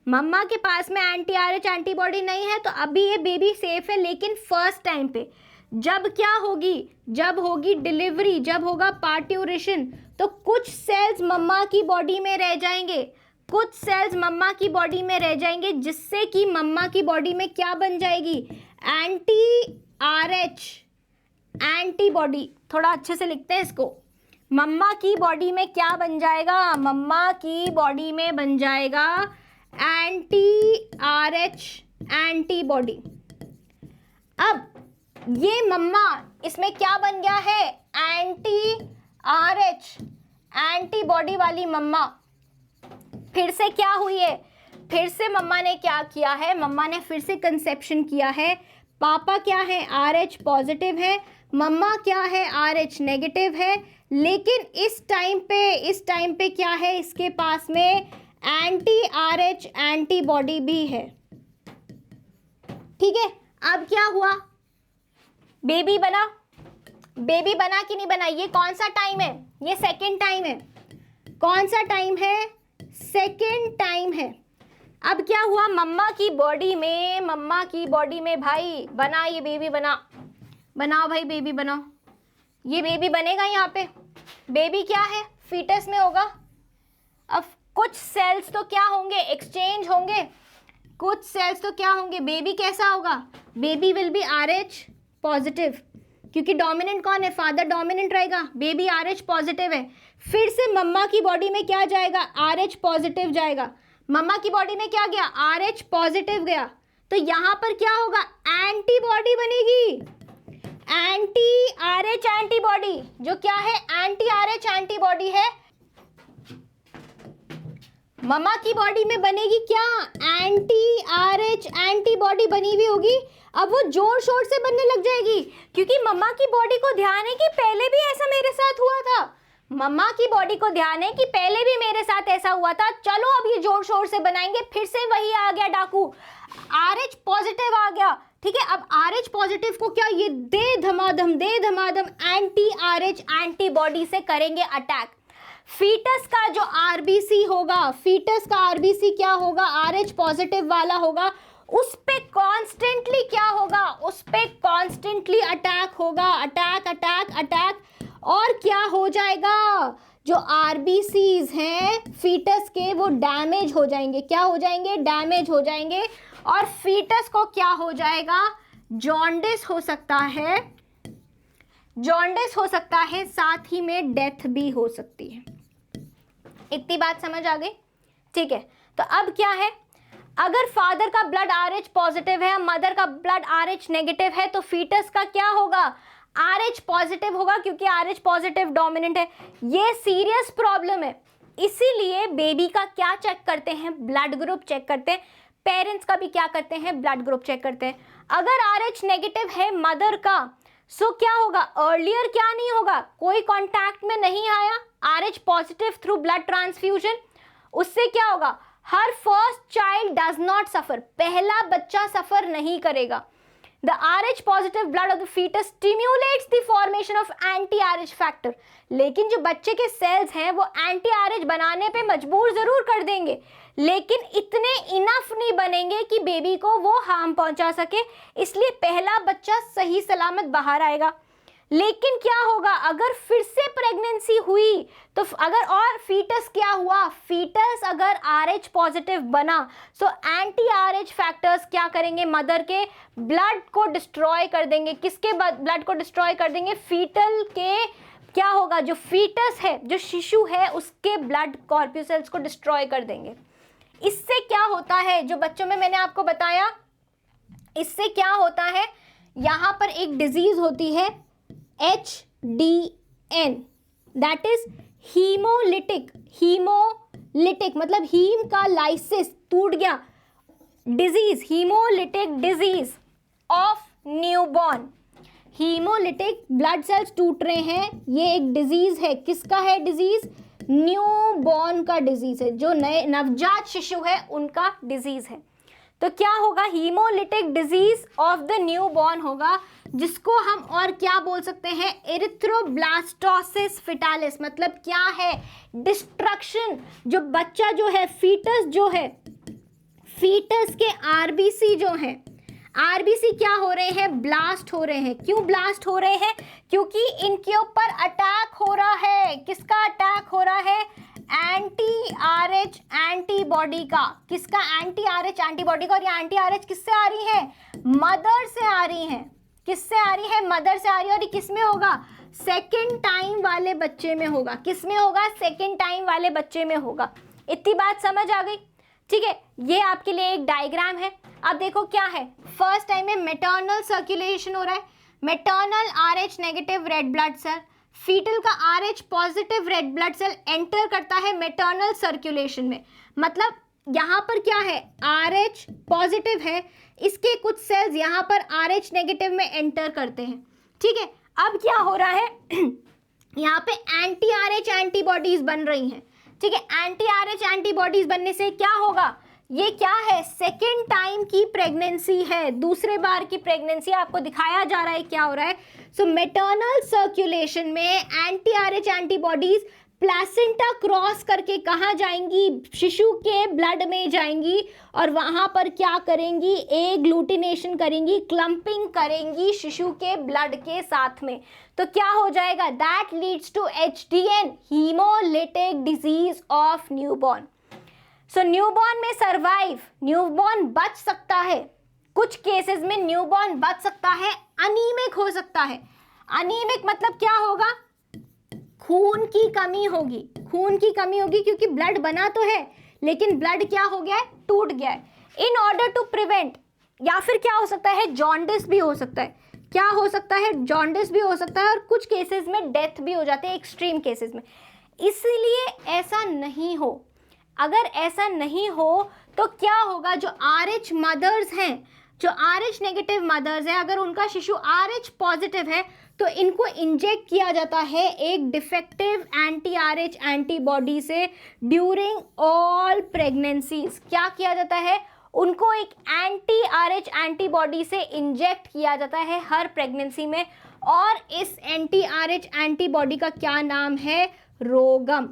मम्मा के पास में एंटी RH एंटीबॉडी नहीं है तो अभी ये बेबी सेफ है। लेकिन फर्स्ट टाइम पे जब क्या होगी, जब होगी डिलीवरी, जब होगा पार्ट्यूरेशन, तो कुछ सेल्स मम्मा की बॉडी में रह जाएंगे, कुछ सेल्स मम्मा की बॉडी में रह जाएंगे, जिससे कि मम्मा की बॉडी में क्या बन जाएगी, एंटी RH एंटीबॉडी। थोड़ा अच्छे से लिखते हैं इसको, मम्मा की बॉडी में क्या बन जाएगा, मम्मा की बॉडी में बन जाएगा एंटी RH एंटीबॉडी। अब ये मम्मा, इसमें क्या बन गया है, एंटी RH एंटीबॉडी वाली मम्मा फिर से क्या हुई है, फिर से मम्मा ने क्या किया है, मम्मा ने फिर से कंसेप्शन किया है। पापा क्या है, RH पॉजिटिव है, मम्मा क्या है, RH नेगेटिव है, लेकिन इस टाइम पे क्या है, इसके पास में एंटी RH एंटीबॉडी भी है। ठीक है, अब क्या हुआ, बेबी बना, बेबी बना कि नहीं बना, ये कौन सा टाइम है, ये सेकेंड टाइम है। कौन सा टाइम है, सेकेंड टाइम है। अब क्या हुआ, मम्मा की बॉडी में भाई बना, ये बेबी बनाओ भाई, बेबी बनाओ, ये बेबी बनेगा। यहाँ पे बेबी क्या है, फीटस में होगा। अब कुछ सेल्स तो क्या होंगे, एक्सचेंज होंगे, कुछ सेल्स तो क्या होंगे, बेबी कैसा होगा, baby will be RH positive, क्योंकि डोमिनेंट कौन है, फादर डोमिनेंट रहेगा, बेबी RH पॉजिटिव है। फिर से मम्मा की बॉडी में क्या जाएगा, RH पॉजिटिव जाएगा। मम्मा की बॉडी में क्या गया, RH पॉजिटिव गया, तो यहां पर क्या होगा, एंटीबॉडी बनेगी, एंटी RH एंटीबॉडी, जो क्या है, एंटी RH एंटीबॉडी है। मम्मा की बॉडी में बनेगी क्या, एंटी RH एंटीबॉडी बनी हुई होगी। अब वो जोर शोर से बनने लग जाएगी, क्योंकि मम्मा की बॉडी को ध्यान है कि पहले भी ऐसा मेरे साथ हुआ था, मम्मा की बॉडी को ध्यान है कि पहले भी मेरे साथ ऐसा हुआ था, चलो अब ये जोर शोर से बनाएंगे। फिर से वही आ गया डाकू, RH पॉजिटिव आ गया। ठीक है, अब RH पॉजिटिव को क्या, ये दे धमाधम एंटी RH एंटीबॉडी से करेंगे अटैक। फीटस का जो RBC होगा, फीटस का RBC क्या होगा, RH पॉजिटिव वाला होगा, उस पे कॉन्स्टेंटली क्या होगा, उस पे कॉन्स्टेंटली अटैक होगा, अटैक, और क्या हो जाएगा, जो RBCs हैं फीटस के वो डैमेज हो जाएंगे। क्या हो जाएंगे, डैमेज हो जाएंगे, और फीटस को क्या हो जाएगा, जॉन्डिस हो सकता है, जॉन्डिस हो सकता है, साथ ही में डेथ भी हो सकती है। इतनी बात समझ आ गई। ठीक है, तो अब क्या है, अगर फादर का ब्लड RH पॉजिटिव है, मदर का ब्लड RH नेगेटिव है, तो फीटस का क्या होगा, RH पॉजिटिव होगा, क्योंकि RH पॉजिटिव डोमिनेंट है। ये सीरियस प्रॉब्लम है, इसीलिए बेबी का क्या चेक करते हैं, ब्लड ग्रुप चेक करते हैं। पेरेंट्स का भी क्या करते हैं, ब्लड ग्रुप चेक करते हैं। अगर RH नेगेटिव है मदर का, सो क्या होगा, अर्लियर क्या नहीं होगा, कोई कांटेक्ट में नहीं आया RH positive through blood transfusion, उससे क्या होगा, हर first child does not suffer, पहला बच्चा सफर नहीं करेगा। The RH positive blood of the fetus stimulates the formation of anti-RH factor, लेकिन जो बच्चे के सेल्स हैं वो anti-RH बनाने पे मजबूर जरूर कर देंगे, लेकिन इतने इनफ नहीं बनेंगे कि बेबी को वो हार्म पहुंचा सके, इसलिए पहला बच्चा सही सलामत बाहर आएगा। लेकिन क्या होगा, अगर फिर से प्रेगनेंसी हुई तो अगर, और फीटस क्या हुआ, फीटस अगर RH पॉजिटिव बना, सो एंटी RH फैक्टर्स क्या करेंगे, मदर के ब्लड को डिस्ट्रॉय कर देंगे। किसके ब्लड को डिस्ट्रॉय कर देंगे, फीटल के, क्या होगा, जो फीटस है, जो शिशु है, उसके ब्लड कॉर्प्यूसेल्स को डिस्ट्रॉय कर देंगे। इससे क्या होता है, जो बच्चों में मैंने आपको बताया, इससे क्या होता है, यहां पर एक डिजीज होती है HDN, that is haemolytic, haemolytic मतलब हीम का लाइसिस टूट गया, disease, haemolytic disease of newborn, haemolytic blood cells टूट रहे हैं, ये एक डिजीज है। किसका है डिजीज, न्यूबॉर्न का डिजीज है, जो नए नवजात शिशु है उनका डिजीज है। तो क्या होगा, haemolytic disease of the newborn होगा, जिसको हम और क्या बोल सकते हैं, एरिथ्रोब्लास्टोसिस फिटालिस, मतलब क्या है, डिस्ट्रक्शन, जो बच्चा जो है, फीटस जो है, फीटस के RBC जो है, RBC क्या हो रहे हैं, ब्लास्ट हो रहे हैं। क्यों ब्लास्ट हो रहे हैं, क्योंकि इनके ऊपर अटैक हो रहा है। किसका अटैक हो रहा है, एंटी RH एंटीबॉडी का। किसका, एंटी RH एंटीबॉडी का। और ये एंटी RH किससे आ रही है, मदर से आ रही है। किससे आ रही है, मदर से आ रही है। और ये किस में होगा, सेकेंड टाइम वाले बच्चे में होगा। किस में होगा, सेकेंड टाइम वाले बच्चे में होगा। इतनी बात समझ आ गई। ठीक है, ये आपके लिए एक डायग्राम है। अब देखो क्या है, फर्स्ट टाइम में मैटरनल सर्कुलेशन हो रहा है, maternal RH negative red blood cell, foetal का RH positive red blood cell enter करता है मैटरनल सर्कुलेशन में। मतलब यहाँ पर क्या है, RH पॉजिटिव है, इसके कुछ सेल्स यहाँ पर RH नेगेटिव में एंटर करते हैं। ठीक है, अब क्या हो रहा है यहाँ पे एंटी RH एंटीबॉडीज बन रही हैं। ठीक है, एंटी RH एंटीबॉडीज बनने से क्या होगा, ये क्या है, सेकेंड टाइम की प्रेगनेंसी है, दूसरे बार की प्रेगनेंसी, आपको दिखाया जा रहा है क्या हो रहा है। सो मैटरनल सर्कुलेशन में anti RH antibodies placenta cross करके कहाँ जाएंगी, शिशु के ब्लड में जाएंगी और वहां पर क्या करेंगी, एग्लूटिनेशन करेंगी, क्लम्पिंग करेंगी शिशु के ब्लड के साथ में। तो क्या हो जाएगा, that leads to HDN, haemolytic disease of newborn. So newborn में सर्वाइव, न्यूबॉर्न बच सकता है, कुछ केसेस में न्यूबॉर्न बच सकता है, अनीमिक हो सकता है। अनीमिक मतलब क्या होगा, खून की कमी होगी, खून की कमी होगी क्योंकि ब्लड बना तो है लेकिन ब्लड क्या हो गया है, टूट गया है। इन ऑर्डर टू प्रिवेंट, या फिर क्या हो सकता है, जॉन्डिस भी हो सकता है। क्या हो सकता है, जॉन्डिस भी हो सकता है और कुछ केसेस में डेथ भी हो जाते हैं, एक्सट्रीम केसेस में। इसलिए ऐसा नहीं हो, अगर ऐसा नहीं हो तो क्या होगा, जो RH मदर्स हैं, जो RH नेगेटिव मदर्स हैं, अगर उनका शिशु RH पॉजिटिव है तो इनको इंजेक्ट किया जाता है एक डिफेक्टिव एंटी RH एंटीबॉडी से ड्यूरिंग ऑल प्रेगनेंसीज। क्या किया जाता है, उनको एक एंटी RH एंटीबॉडी से इंजेक्ट किया जाता है हर प्रेगनेंसी में, और इस एंटी RH एंटीबॉडी का क्या नाम है, रोगम।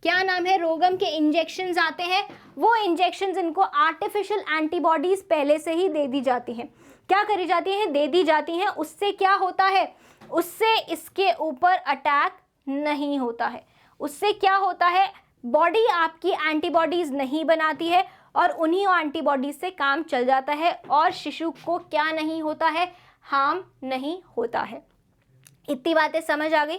क्या नाम है, रोगम के इंजेक्शंस आते हैं, वो इंजेक्शंस इनको आर्टिफिशियल एंटीबॉडीज पहले से ही दे दी जाती हैं। क्या करी जाती हैं, दे दी जाती हैं। उससे क्या होता है, उससे इसके ऊपर अटैक नहीं होता है। उससे क्या होता है, बॉडी आपकी एंटीबॉडीज नहीं बनाती है और उन्हीं एंटीबॉडीज से काम चल जाता है और शिशु को क्या नहीं होता है, हार्म नहीं होता है। इतनी बातें समझ आ गई,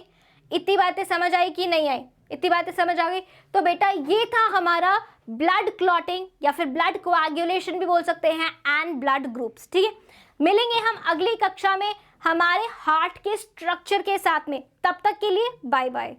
इतनी बातें समझ आई कि नहीं आई, इतनी बातें समझ आ गई। तो बेटा ये था हमारा ब्लड क्लॉटिंग या फिर ब्लड कोआगुलेशन भी बोल सकते हैं एंड ब्लड ग्रुप्स। ठीक है, मिलेंगे हम अगली कक्षा में हमारे हार्ट के स्ट्रक्चर के साथ में। तब तक के लिए बाय बाय।